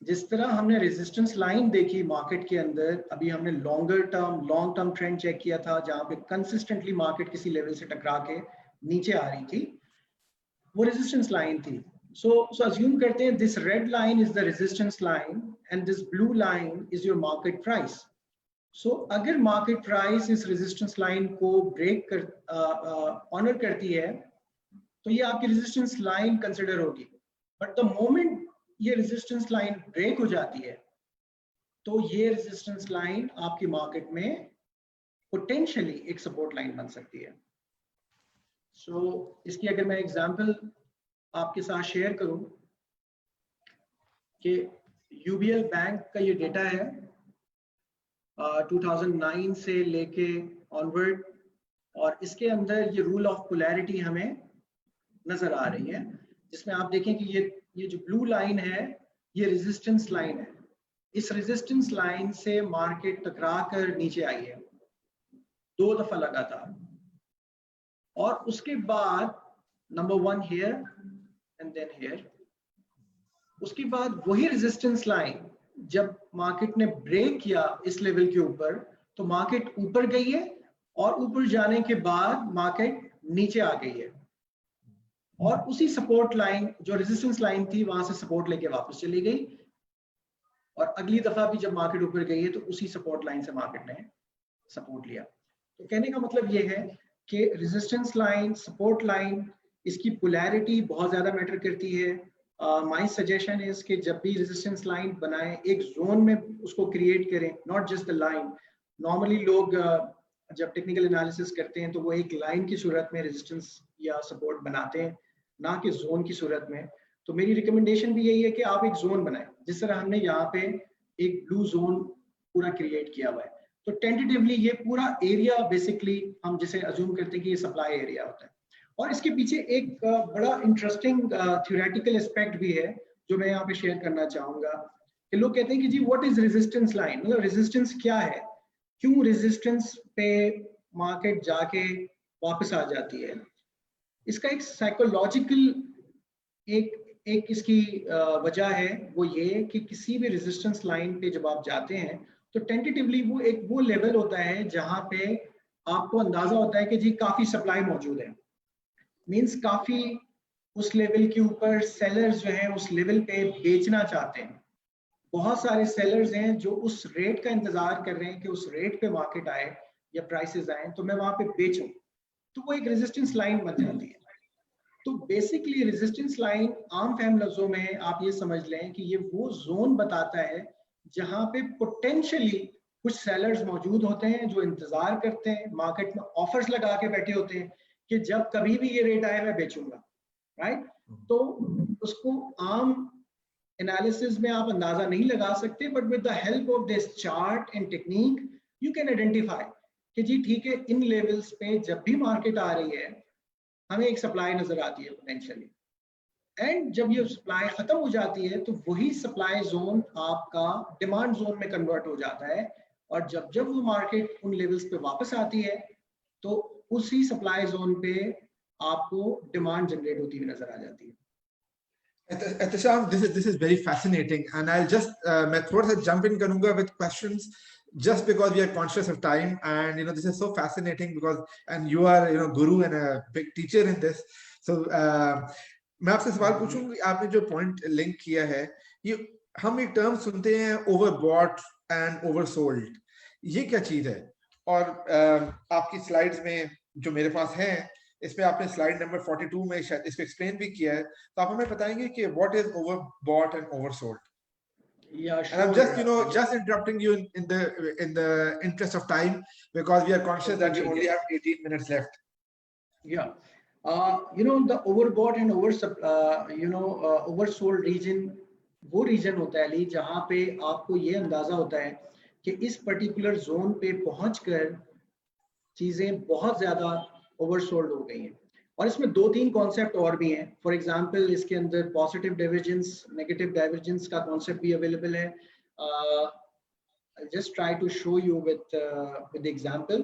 जिस तरह हमने रेजिस्टेंस लाइन देखी मार्केट के अंदर, अभी हमने लॉन्ग टर्म ट्रेंड चेक किया था जहां पे कंसिस्टेंटली मार्केट किसी लेवल से टकरा के नीचे आ रही थी, वो रेजिस्टेंस लाइन थी। So assume करते हैं this red line is the resistance line and this blue line is your market price। So अगर market price इस resistance line को break कर honor करती है तो ये आपकी resistance line consider होगी, but the moment ये resistance line break हो जाती है तो ये resistance line आपकी market में potentially एक support line बन सकती है। So इसकी अगर मैं example आपके साथ शेयर करूं कि यूबीएल बैंक का ये डेटा है 2009 से लेके ऑनवर्ड, और इसके अंदर ये रूल ऑफ पोलैरिटी हमें नजर आ रही है, जिसमें आप देखें कि ये जो ब्लू लाइन है ये रेजिस्टेंस लाइन है। इस रेजिस्टेंस लाइन से मार्केट टकरा कर नीचे आई है 2 दफा लगातार, और उसके बाद number 1 here and then here, उसके बाद वही रेजिस्टेंस लाइन जब मार्केट ने ब्रेक किया इस लेवल के ऊपर तो मार्केट ऊपर गई है, और ऊपर जाने के बाद मार्केट नीचे आ गई है, और उसी सपोर्ट लाइन जो रेजिस्टेंस लाइन थी वहां से सपोर्ट लेके वापस चली गई, और अगली दफा भी जब मार्केट ऊपर गई है तो उसी सपोर्ट लाइन से मार्केट ने सपोर्ट लिया। तो कहने का मतलब ये है कि रेजिस्टेंस लाइन, सपोर्ट लाइन, इसकी पोलैरिटी बहुत ज्यादा मैटर करती है। माय सजेशन इज कि जब भी रेजिस्टेंस लाइन बनाएं एक जोन में उसको क्रिएट करें, not just the line. Normally लोग जब टेक्निकल एनालिसिस करते हैं तो वो एक लाइन की सूरत में रेजिस्टेंस या सपोर्ट बनाते हैं, ना कि जोन की सूरत में। तो मेरी रिकमेंडेशन भी यही है कि आप एक जोन बनाएं, जिस तरह हमने यहाँ पे एक ब्लू जोन पूरा क्रिएट किया हुआ है। तो टेंटेटिवली ये पूरा एरिया बेसिकली हम जिसे अज्यूम करते हैं कि ये सप्लाई एरिया होता है। और इसके पीछे एक बड़ा इंटरेस्टिंग थ्योरेटिकल एस्पेक्ट भी है जो मैं यहाँ पे शेयर करना चाहूंगा कि लोग कहते हैं कि जी व्हाट इज रेजिस्टेंस लाइन, मतलब रेजिस्टेंस क्या है, क्यों रेजिस्टेंस पे मार्केट जाके वापस आ जाती है। इसका एक साइकोलॉजिकल एक इसकी वजह है, वो ये कि किसी भी रेजिस्टेंस लाइन पे जब आप जाते हैं तो टेंटेटिवली वो लेवल होता है जहां पे आपको अंदाजा होता है कि जी काफी सप्लाई मौजूद है, मींस काफी उस लेवल के ऊपर सेलर्स जो हैं उस लेवल पे बेचना चाहते हैं। बहुत सारे सेलर्स हैं जो उस रेट का इंतजार कर रहे हैं कि उस रेट पे मार्केट आए या प्राइसेस आए तो मैं वहां पे बेचूं, तो वो एक रेजिस्टेंस लाइन बन जाती है। तो बेसिकली रेजिस्टेंस लाइन आम फहम लफ्जों में आप ये समझ लें कि ये वो जोन बताता है जहां पे पोटेंशियली कुछ सेलर्स मौजूद होते हैं जो इंतजार करते हैं, मार्केट में ऑफर्स लगा के बैठे होते हैं कि जब कभी भी ये रेट आए मैं बेचूंगा, राइट। तो उसको आम एनालिसिस में आप अंदाजा नहीं लगा सकते, but with the help of this chart and technique you can identify कि जी ठीक है, इन लेवल्स पे जब भी मार्केट आ रही है हमें एक सप्लाई नजर आती है पोटेंशियली, एंड जब ये सप्लाई खत्म हो जाती है तो वही सप्लाई जोन आपका डिमांड जोन में कन्वर्ट हो जाता है, और जब जब वो मार्केट उन लेवल्स पे वापस आती है तो उसी सप्लाई जोन पे आपको डिमांड जनरेट होती हुई नजर आ जाती है। Ehtisham, this is very fascinating, and I'll just मैं थोड़ा सा jump in करूंगा with questions just because we are conscious of time, and this is so fascinating because and you are guru and a big teacher in this, so मैं आपसे सवाल पूछूंगी। आपने जो पॉइंट लिंक किया है, ये हम एक टर्म सुनते हैं ओवरबॉट एंड ओवरसोल्ड, ये क्या चीज है? और आपकी स्लाइड्स में जो मेरे पास है इसमें आपने स्लाइड नंबर 42 में शायद इसको एक्सप्लेन भी किया है, तो आप हमें बताएंगे कि what is overbought and oversold? Yeah, sure. And I'm just just interrupting you in the interest of time because we are conscious that we only have 18 minutes left. Yeah. The overbought and oversold region वो reason होता है जहां पे आपको ये अंदाजा होता है कि इस पर्टिकुलर जोन पे पहुंचकर चीजें बहुत ज्यादा ओवरसोल्ड हो गई हैं। और इसमें 2-3 कॉन्सेप्ट और भी हैं। फॉर एग्जांपल इसके अंदर पॉजिटिव डाइवर्जेंस, नेगेटिव डाइवर्जेंस का कॉन्सेप्ट भी अवेलेबल है। I'll just try to show you with the example.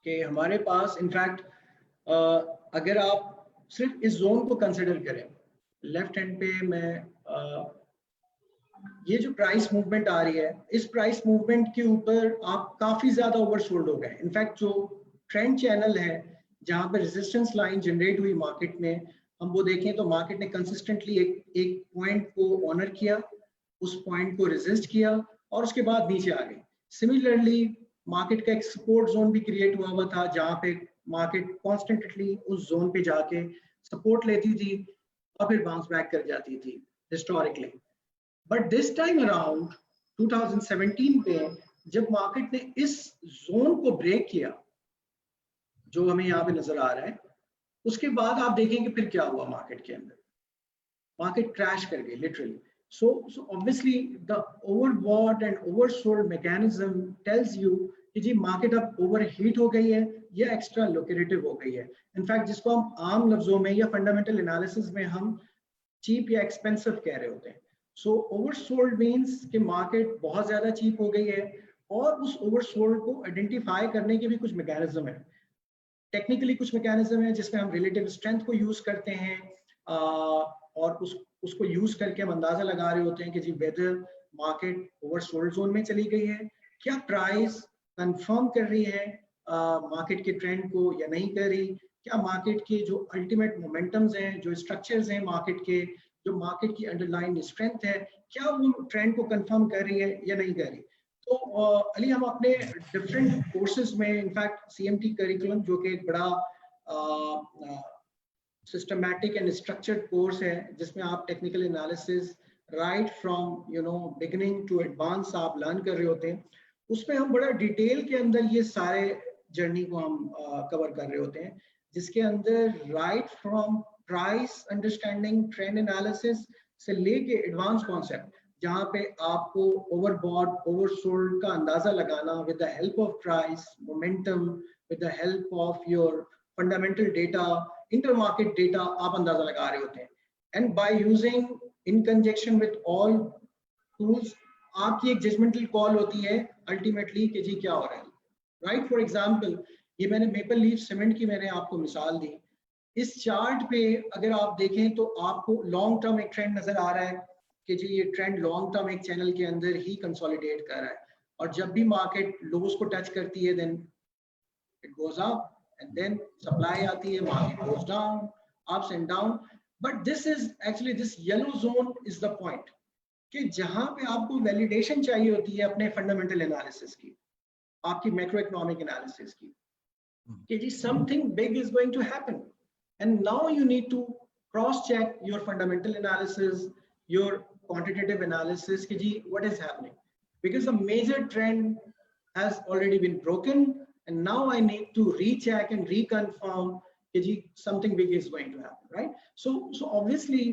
कि हमारे पास इनफैक्ट अगर आप सिर्फ इस जोन को कंसिडर करें, लेफ्ट हैंड पे मैं ये जो प्राइस मूवमेंट आ रही है, इस प्राइस मूवमेंट के ऊपर आप काफी ज्यादा ओवरसोल्ड हो गए। इनफैक्ट जो ट्रेंड चैनल है जहां पे रेजिस्टेंस लाइन जनरेट हुई मार्केट में, हम वो देखें तो मार्केट ने कंसिस्टेंटली एक पॉइंट को ऑनर किया, उस पॉइंट को रेजिस्ट किया और उसके बाद नीचे आ गई। सिमिलरली मार्केट का एक सपोर्ट जोन भी क्रिएट हुआ था जहां पे मार्केट कॉन्स्टेंटली उस जोन पे जाके सपोर्ट लेती थी और फिर बाउंस बैक कर जाती थी historically. But this time around 2017 पे जब मार्केट ने इस जोन को ब्रेक किया जो हमें यहाँ पे नजर आ रहा है, उसके बाद आप देखेंगे फिर क्या हुआ मार्केट के अंदर, मार्केट क्रैश कर गई literally. So obviously the overbought and oversold mechanism tells you कि जी मार्केट अब ओवरहीट हो गई है या एक्स्ट्रा लोकेटिव हो गई है। इनफैक्ट जिसको हम आम लफ्जों में या फंडामेंटल एनालिसिस में हम चीप या एक्सपेंसिव कह रहे होते हैं। सो ओवरसोल्ड मींस कि मार्केट बहुत ज्यादा चीप हो गई है, और उस ओवरसोल्ड को आइडेंटिफाई करने के भी कुछ मैकेनिज्म है। टेक्निकली कुछ मैकेनिज्म है जिसमें हम रिलेटिव स्ट्रेंथ को यूज करते हैं और उसको यूज करके हम अंदाजा लगा रहे होते हैं कि जी वेदर मार्केट ओवरसोल्ड जोन में चली गई है, क्या प्राइस कंफर्म कर रही है मार्केट के ट्रेंड को या नहीं कर रही, क्या मार्केट के जो अल्टीमेट मोमेंटम्स हैं, जो स्ट्रक्चर्स हैं मार्केट के, जो मार्केट की अंडरलाइन स्ट्रेंथ है, क्या वो ट्रेंड को कंफर्म कर रही है या नहीं कर रही। तो अली हम अपने डिफरेंट कोर्सेज में इनफैक्ट सीएमटी करिकुलम जो कि एक बड़ा सिस्टमैटिक एंड स्ट्रक्चर्ड कोर्स है जिसमें आप technical analysis right from beginning to advance आप लर्न कर रहे होते हैं, उसमें हम बड़ा डिटेल के अंदर ये सारे जर्नी को हम कवर कर रहे होते हैं। जिसके अंदर right from price understanding, trend analysis से लेके एडवांस कॉन्सेप्ट, जहाँ पे आपको ओवरबॉट ओवरसोल्ड का अंदाजा लगाना with the help of price, momentum, with the help of your fundamental data, intermarket data आप अंदाजा लगा रहे होते हैं। And by using in conjunction with all tools आपकी एक जजमेंटल कॉल होती है अल्टीमेटली कि जी क्या हो रहा है, राइट। फॉर एग्जांपल ये मैंने मेपल लीफ सीमेंट की मैंने आपको मिसाल दी। इस चार्ट पे अगर आप देखें तो आपको लॉन्ग टर्म एक ट्रेंड नजर आ रहा है कि जी ये ट्रेंड लॉन्ग टर्म एक चैनल के अंदर ही कंसोलिडेट कर रहा है, और जब भी मार्केट लोज को टच करती है then it goes up and then supply आती है, market goes down, ups and down. But this is actually this yellow zone is the point कि जहां पे आपको वैलिडेशन चाहिए होती है अपने फंडामेंटल एनालिसिस की, आपकी मैक्रो इकोनॉमिक एनालिसिस की, कि जी something big is going to happen and now you need to cross check your fundamental analysis, your quantitative analysis कि जी what is happening, because a major trend has already been broken and now I need to recheck and reconfirm कि जी something big is going to happen, right? So obviously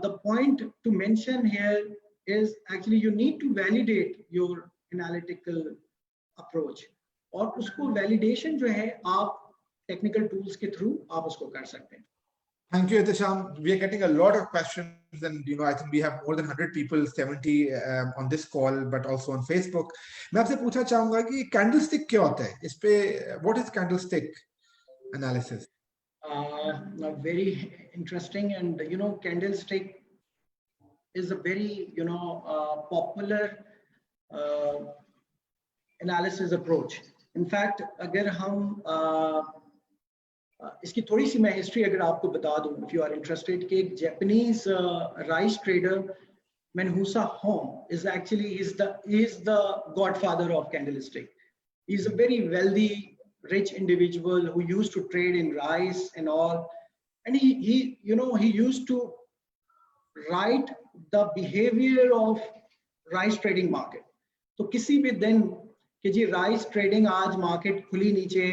the point to mention here is actually you need to validate your analytical approach, और उसको validation जो है आप technical tools के through आप उसको कर सकते हैं। Thank you, Ihtisham. We are getting a lot of questions, and I think we have more than 100 people, 70 on this call, but also on Facebook. मैं आपसे पूछना चाहूंगा कि कैंडलस्टिक क्या होता है? इस पे what is candlestick analysis? Very interesting, and candlestick is a very popular analysis approach. In fact, अगर हम इसकी थोड़ी सी मैं हिस्ट्री अगर आपको बता दूं, if you are interested, कि एक Japanese rice trader Manhusa Hong is actually he is the godfather of candlestick. He's a very wealthy, rich individual who used to trade in rice and all, and he used to write the behavior of rice trading market. तो किसी भी दिन कि G rice trading आज market खुली नीचे,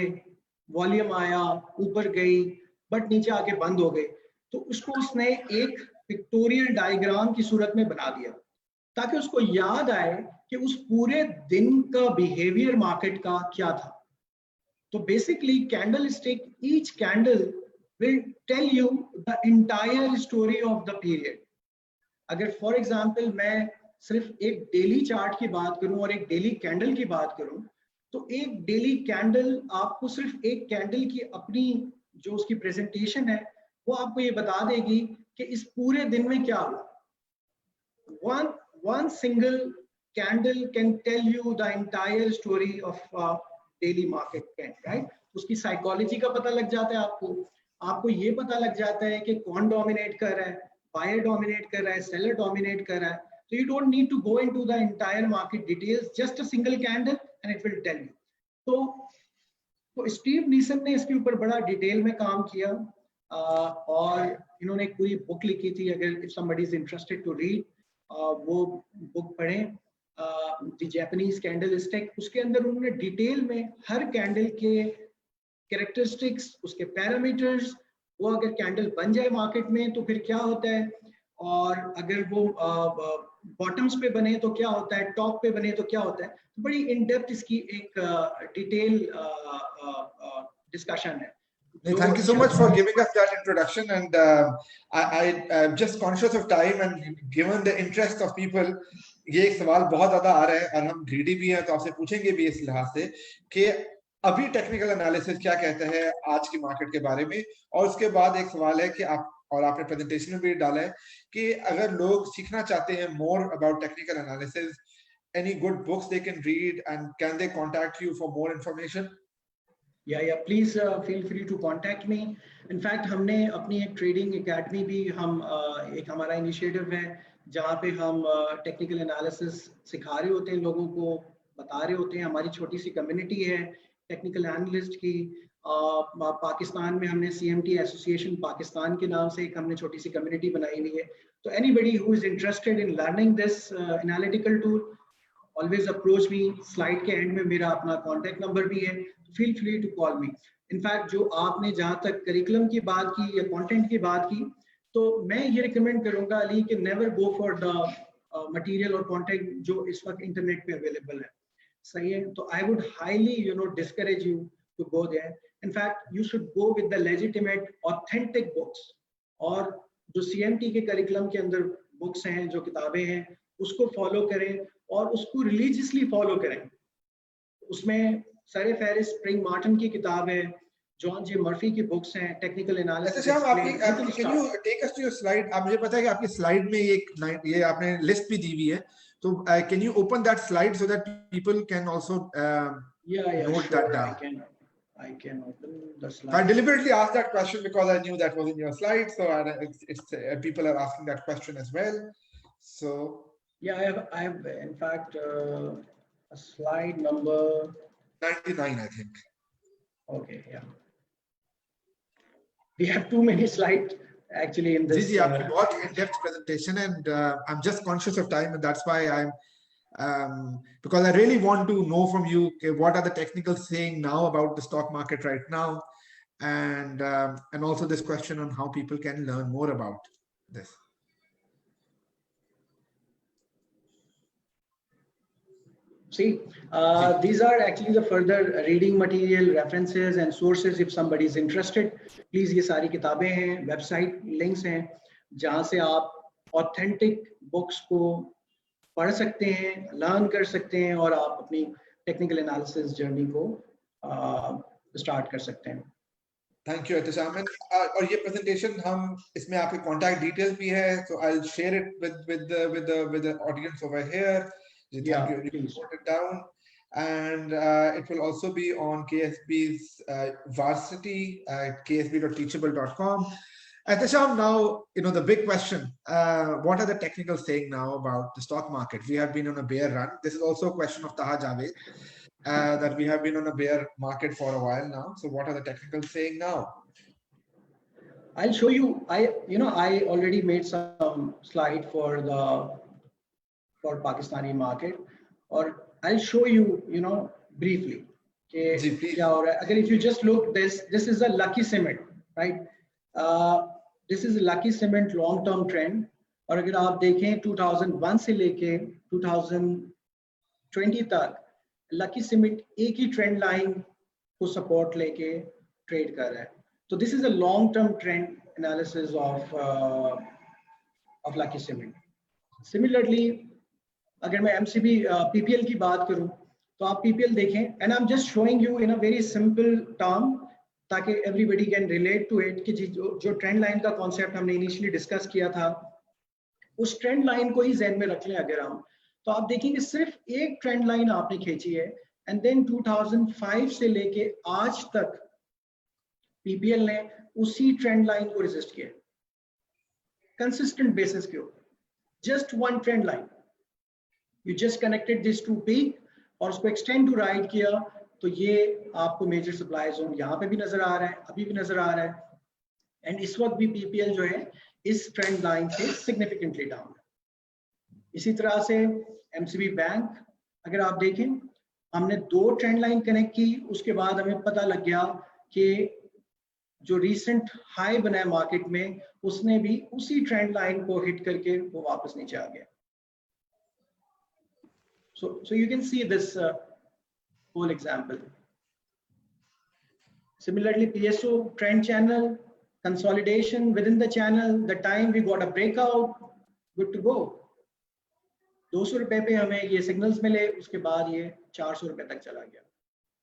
volume आया ऊपर गई बट नीचे आके बंद हो गई, तो उसको उसने एक पिक्टोरियल डायग्राम की सूरत में बना दिया ताकि उसको याद आए कि उस पूरे दिन का बिहेवियर मार्केट का क्या था। तो basically candlestick, each candle will tell you the entire story of the period. अगर फॉर एग्जांपल मैं सिर्फ एक डेली चार्ट की बात करूं और एक डेली कैंडल की बात करूं, तो एक डेली कैंडल आपको सिर्फ एक कैंडल की अपनी जो उसकी प्रेजेंटेशन है वो आपको ये बता देगी कि इस पूरे दिन में क्या हुआ। one single candle can tell you the entire story of daily market trend, right? उसकी साइकोलॉजी का पता लग जाता है आपको ये पता लग जाता है कि कौन डोमिनेट कर रहा है, बायर डोमिनेट कर रहा है, सेलर डोमिनेट कर रहा है। So you don't need to go into the entire market details, just a single candle and it will tell you. तो स्टीव नीसन ने इसके ऊपर बड़ा डिटेल में काम किया और इन्होंने एक पूरी बुक लिखी थी। अगर if somebody is interested to read, वो बुक पढ़ें, द जापानीज कैंडलस्टिक। उसके अंदर उन्होंने डिटेल में हर कैंडल के कैरेक्टरिस्टिक्स, उसके पैरामीटर्स, वो अगर कैंडल बन जाए मार्केट में तो फिर क्या होता है, और अगर वो बॉटम्स पे बने तो क्या होता है, टॉप पे बने तो क्या होता है। बड़ी इन डेप्थ इसकी एक डिटेल डिस्कशन है। Thank you so much for giving us that introduction, and I'm just conscious of time and given the interest of people, ये एक सवाल बहुत ज्यादा आ रहा है और हम ग्रीडी भी हैं तो आपसे पूछेंगे भी इस लिहाज से कि अभी टेक्निकल एनालिसिस क्या कहता है आज की मार्केट के बारे में। और उसके बाद एक सवाल है कि आपने प्रेजेंटेशन में भी डाला है कि अगर लोग सीखना चाहते हैं more about technical analysis, any good books they can read, and can they contact you for more information? Yeah, please feel free to contact me. In fact, हमने अपनी एक ट्रेडिंग एकेडमी भी एक हमारा इनिशिएटिव है जहाँ पे हम टेक्निकल एनालिसिस सिखा रहे होते हैं, लोगों को बता रहे होते हैं। हमारी छोटी सी कम्युनिटी है टेक्निकल एनालिस्ट की। पाकिस्तान में हमने CMT एसोसिएशन पाकिस्तान के नाम से एक हमने छोटी सी कम्युनिटी बनाई हुई है। तो anybody who is interested in learning this analytical tool, always approach me. Slide के end में मेरा अपना contact number भी है. Feel free to call me. In fact, जो आपने जहाँ तक curriculum की बात की या content की बात की, तो मैं ये recommend करूँगा अली कि never go for the material or content जो इस वक्त internet पे available है. सही है? तो I would highly, discourage you to go there. In fact, you should go with the legitimate, authentic books. और जो CMT के curriculum के अंदर books हैं, जो किताबें हैं, उसको follow करें और उसको religiously follow करें. उसमें सरे फहरिस्त स्प्रिंग मार्टिन की किताब है, जॉन जे मर्फी की बुक्स हैं, technical analysis. Can you take us to your slide? आप मुझे पता है कि आपकी स्लाइड में ये आपने लिस्ट भी दी हुई है, तो can you open that slide so that people can also note that down? I can open the slide. I deliberately asked that question because I knew that was in your slide, so people are asking that question as well. So yeah, I have in fact a slide number 99, I think. Okay, yeah. We have too many slides actually in this. जी, आपकी बहुत in-depth presentation, and I'm just conscious of time, and that's why I'm because I really want to know from you what are the technical saying now about the stock market right now, and also this question on how people can learn more about this. See, these are actually the further reading material, references and sources. If somebody is interested, please ये सारी किताबें हैं, website links हैं, जहाँ से आप authentic books को पढ़ सकते हैं, learn कर सकते हैं और आप अपनी technical analysis journey को start कर सकते हैं. Thank you, Ehtisham. और ये presentation हम इसमें आपके contact details भी है, so I'll share it with the audience over here. Yeah, you. Please. Put it down, and it will also be on KSB's Varsity at ksb.teachable.com. Ehtisham, now the big question: what are the technical saying now about the stock market? We have been on a bear run. This is also a question of Taha Javed, that we have been on a bear market for a while now. So, what are the technical saying now? I'll show you. I already made some slide for Pakistani market, or I'll show you, briefly. If you just look, this is a Lucky Cement, right? This is a Lucky Cement long-term trend. और अगर आप देखें 2001 से लेके 2020 तक Lucky Cement एक ही trend line को support लेके ट्रेड कर रहा है. So this is a long-term trend analysis of Lucky Cement. Similarly, अगर मैं MCB PPL की बात करूं, तो आप PPL देखें, and I'm just showing you in a very simple term ताकि everybody can relate to it कि जो ट्रेंड लाइन का कॉन्सेप्ट हमने इनिशियली डिस्कस किया था, उस ट्रेंड लाइन को ही ज़हन में रख लें. अगर हम तो आप देखेंगे सिर्फ एक ट्रेंड लाइन आपने खींची है, एंड देन 2005 से लेके आज तक PPL ने उसी ट्रेंड लाइन को रेजिस्ट किया कंसिस्टेंट बेसिस के ऊपर. Just one trend line, you just connected this to peak और उसको extend to right किया, तो ये आपको मेजर सप्लाई जोन यहाँ पे भी नजर आ रहा है, अभी भी नजर आ रहा है, एंड इस वक्त भी PPL जो है इस ट्रेंड लाइन से सिग्निफिकेंटली डाउन है. इसी तरह से MCB बैंक अगर आप देखें, हमने दो ट्रेंड लाइन कनेक्ट की, उसके बाद हमें पता लग गया कि जो रिसेंट हाई बना है मार्केट में, उसने भी उसी ट्रेंड लाइन को हिट करके वो वापस नीचे आ गया. So you can see this whole example. Similarly, PSO trend channel, consolidation within the channel, the time we got a breakout, good to go. 200 रुपए पे हमें ये signals मिले, उसके बाद ये 400 रुपए तक चला गया.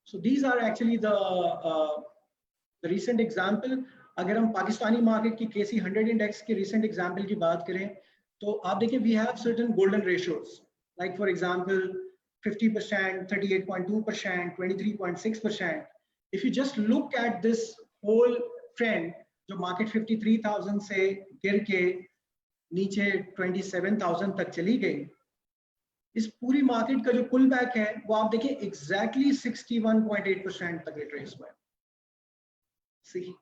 So these are actually the recent example. अगर हम पाकिस्तानी मार्केट की KC 100 इंडेक्स के recent example की बात करें, तो आप देखिए we have certain golden ratios. Like for example, 50%, 38.2%, 23.6%. If you just look at this whole trend, जो market 53,000 से गिर के नीचे 27,000 तक चली गई, इस पूरी मार्केट का जो पुल बैक है वो आप देखिए exactly 61.8% तक रिट्रेस हुआ है. See,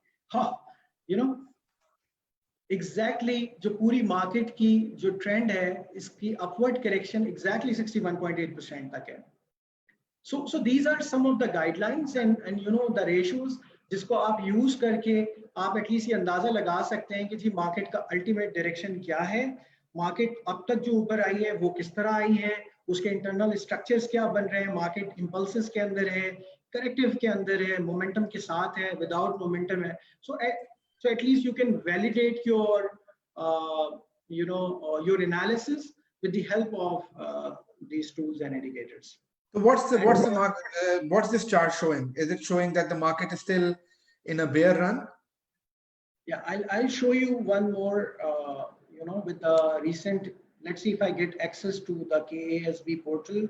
एग्जैक्टली जो पूरी मार्केट की जो ट्रेंड है इसकी अपवर्ड करेक्शन एग्जैक्टली 61.8% तक है. So these are some of the guidelines and you know the ratios जिसको आप यूज करके आप एटलीस्ट ये अंदाजा लगा सकते हैं कि जी मार्केट का अल्टीमेट डायरेक्शन क्या है, मार्केट अब तक जो ऊपर आई है वो किस तरह आई है, उसके इंटरनल स्ट्रक्चर्स क्या बन रहे हैं, मार्केट इंपल्सेस के अंदर है, करेक्टिव के अंदर है, मोमेंटम के साथ है, विदाउट मोमेंटम है. So at least you can validate your your analysis with the help of these tools and indicators. So what's the market? What's this chart showing? Is it showing that the market is still in a bear run? Yeah, I'll show you one more. With the recent. Let's see if I get access to the KASB portal.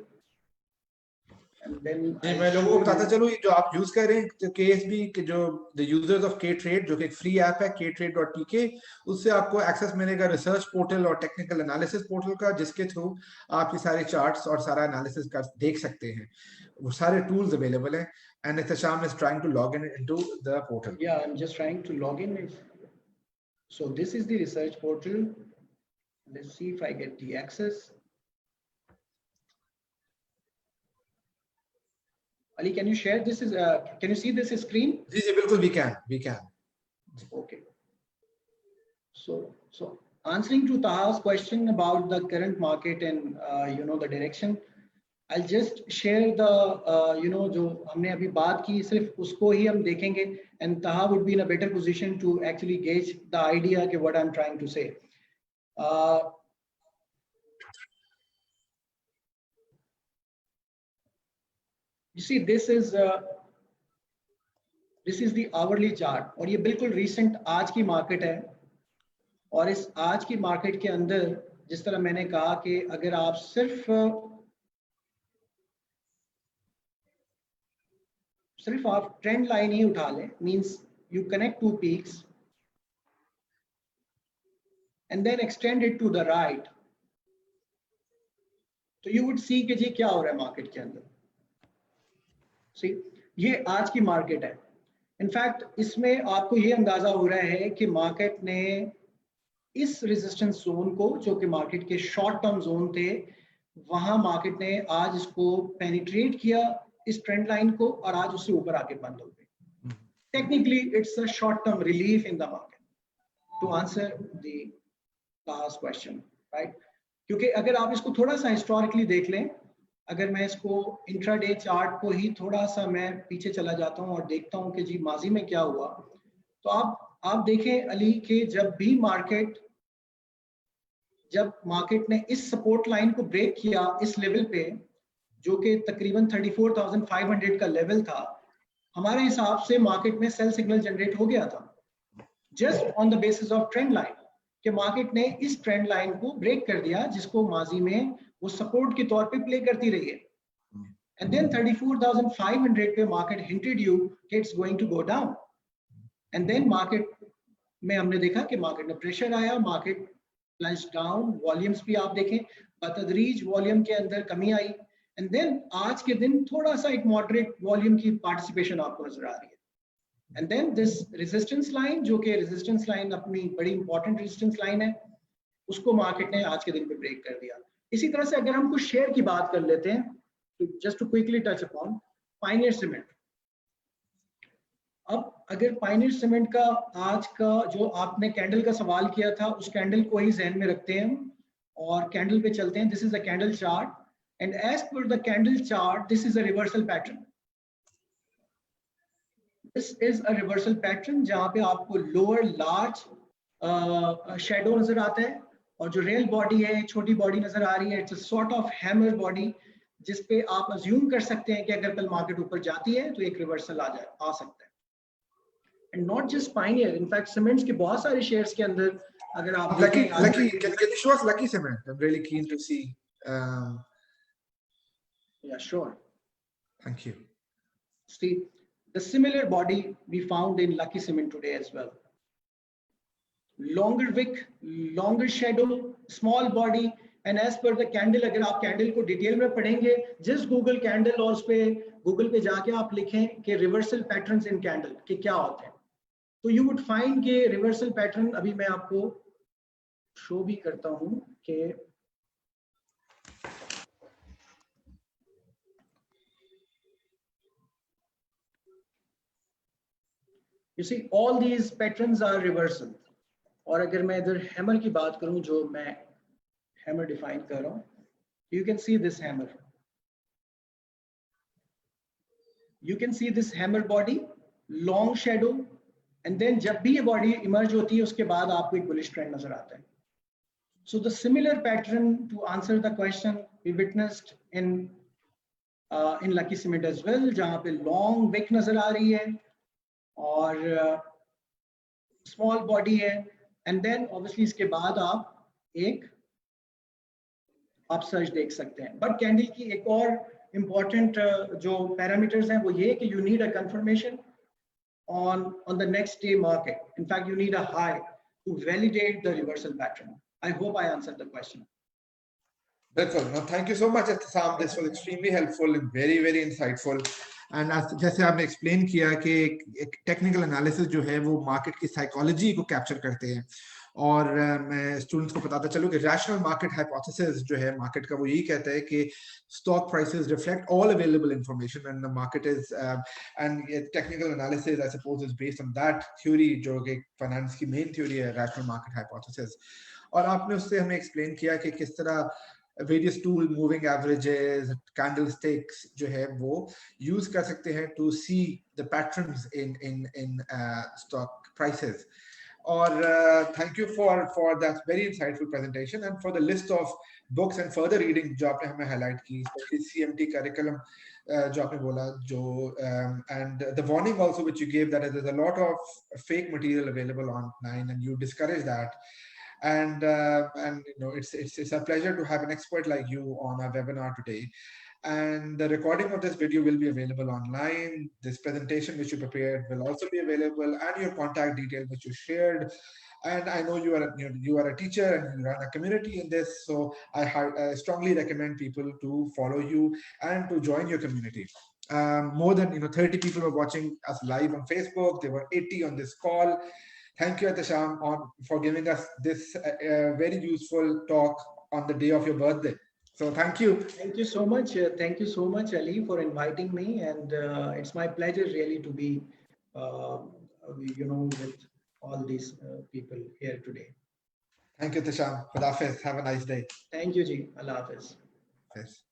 And then मैं लोगों को बताता चलूं जो आप use कर रहे हैं तो KSB के जो the users of KTrade जो कि एक फ्री ऐप है ktrade.tk, उससे आपको एक्सेस मिलेगा रिसर्च पोर्टल और टेक्निकल एनालिसिस पोर्टल का, जिसके थ्रू आप ये सारे चार्ट्स और सारा एनालिसिस कर देख सकते हैं. वो सारे टूल्स अवेलेबल हैं. And Ihtisham is trying to log in into the portal. Yeah, I'm just trying to log in. So this is the research portal. Let's see if I get the access. Ali, can you share this? Can you see this screen? जी बिल्कुल, we can. Okay. So answering to Taha's question about the current market and the direction, I'll just share the जो हमने अभी बात की सिर्फ उसको ही हम देखेंगे, and Taha would be in a better position to actually gauge the idea के what I'm trying to say. You see, this is the hourly chart और ये बिल्कुल recent आज की मार्केट है. और इस आज की मार्केट के अंदर जिस तरह मैंने कहा कि अगर आप सिर्फ आप ट्रेंड लाइन ही उठा लें, means you connect two peaks and then extend it to the right, तो यू वुड सी कि जी क्या हो रहा है मार्केट के अंदर. सी, ये आज की मार्केट है. इनफैक्ट इसमें आपको ये अंदाजा हो रहा है कि मार्केट ने इस रेजिस्टेंस जोन को, जो कि मार्केट के शॉर्ट टर्म जोन थे, वहां मार्केट ने आज इसको पेनिट्रेट किया इस ट्रेंड लाइन को और आज उससे ऊपर आके बंद हो गई. Technically it's a short term relief in the market to answer the last question, right. क्योंकि अगर आप इसको थोड़ा सा हिस्टोरिकली देख लें, अगर मैं इसको इंट्राडे चार्ट को ही थोड़ा सा मैं पीछे चला जाता हूं और देखता हूं कि जी माजी में क्या हुआ, तो आप देखें अली कि जब मार्केट ने इस सपोर्ट लाइन को ब्रेक किया इस लेवल पे, जो कि तकरीबन 34,500 का लेवल था, हमारे हिसाब से मार्केट में सेल सिग्नल जनरेट हो गया था just on the basis of trend line, कि मार्केट ने इस ट्रेंड लाइन को ब्रेक कर दिया जिसको माजी में वो सपोर्ट के तौर पे प्ले करती रही है. एंड देन 34,500 पे मार्केट हिंटेड यू कि it's going to go down. And then market में हमने देखा कि मार्केट में प्रेशर आया, मार्केट प्लंज डाउन, वॉल्यूम्स भी आप देखें बतदरीज वॉल्यूम के अंदर कमी आई. एंड देन आज के दिन थोड़ा सा एक मॉडरेट वॉल्यूम की पार्टिसिपेशन आपको नजर आ रही है. And then this resistance line, जो कि रेजिस्टेंस लाइन अपनी बड़ी इंपॉर्टेंट रेजिस्टेंस लाइन है, उसको मार्केट ने आज के दिन पे ब्रेक कर दिया. इसी तरह से अगर हम कुछ शेयर की बात कर लेते हैं, तो just to quickly touch upon Pioneer Cement. अब अगर पायनियर सीमेंट का आज का जो आपने कैंडल का सवाल किया था, उस कैंडल को ही जहन में रखते हैं और कैंडल पे चलते हैं. This is a candle chart and as per the candle chart this is a reversal pattern. This is a reversal pattern जहां पे आपको लोअर लार्ज शेडो नजर आता है और जो रियल बॉडी है छोटी बॉडी नजर आ रही है. It's a sort of hammer body जिस पे आप अज्यूम कर सकते हैं कि अगर कल मार्केट ऊपर जाती है तो एक रिवर्सल आ सकता है. And not just Pioneer, in fact cements के बहुत सारे शेयर्स के अंदर अगर आप Lucky, can you show us Lucky Cement? I'm really keen to see. Yeah, sure. Thank you. See, the similar body we found in Lucky Cement today as well. Longer wick, longer shadow, small body, and as per the candle, अगर आप candle को detail में पढ़ेंगे, just Google candle और उस पे Google पे जाके आप लिखें कि रिवर्सल पैटर्न्स इन कैंडल कि क्या होते हैं. तो you would find कि reversal pattern, अभी मैं आपको show भी करता हूँ कि you see all these patterns are reversal. और अगर मैं इधर hammer की बात करूँ, जो मैं hammer define कर रहा हूँ, you can see this hammer. You can see this hammer body, long shadow, and then जब भी ये body emerge होती है, उसके बाद आपको एक bullish trend नजर आता है. So the similar pattern, to answer the question, we witnessed in Lucky Cement as well, जहाँ पे long wick नजर आ रही है और small body है, and then obviously इसके बाद आप एक upsurge देख सकते हैं. But candle की एक और important जो parameters हैं वो ये कि you need a confirmation on the next day market. In fact, you need a high to validate the reversal pattern. I hope I answered the question. That's all. No, thank you so much, Sam. This was extremely helpful and very, very insightful. And जैसे आपने explain किया कि एक technical analysis जो है वो market की psychology को capture करते हैं. और मैं स्टूडेंट्स को बताता चलूं कि रैशनल मार्केट हाइपोथेसिस जो है मार्केट का वो यही कहता है कि stock prices reflect all available information and the market is and technical analysis I suppose is based on that theory जो कि फाइनेंस की मेन थ्योरी है रैशनल मार्केट हाइपोथेसिस. और आपने उससे हमें एक्सप्लेन किया कि किस तरह various tool, moving averages, candlesticks जो है वो use कर सकते हैं to see the patterns in stock prices. Or thank you for that very insightful presentation and for the list of books and further reading जो आपने हमें highlight की, especially CMT curriculum जो आपने बोला जो and the warning also which you gave that there's a lot of fake material available online and you discourage that. And you know it's a pleasure to have an expert like you on our webinar today. And the recording of this video will be available online. This presentation which you prepared will also be available, and your contact details which you shared. And I know you are a teacher and you run a community in this, so I strongly recommend people to follow you and to join your community. More than 30 people were watching us live on Facebook. There were 80 on this call. Thank you, Atasham, for giving us this very useful talk on the day of your birthday. So thank you. Thank you so much. Thank you so much, Ali, for inviting me. And it's my pleasure really to be, with all these people here today. Thank you, Atasham. Khuda Hafiz. Have a nice day. Thank you, Ji. Allah Hafiz. Yes.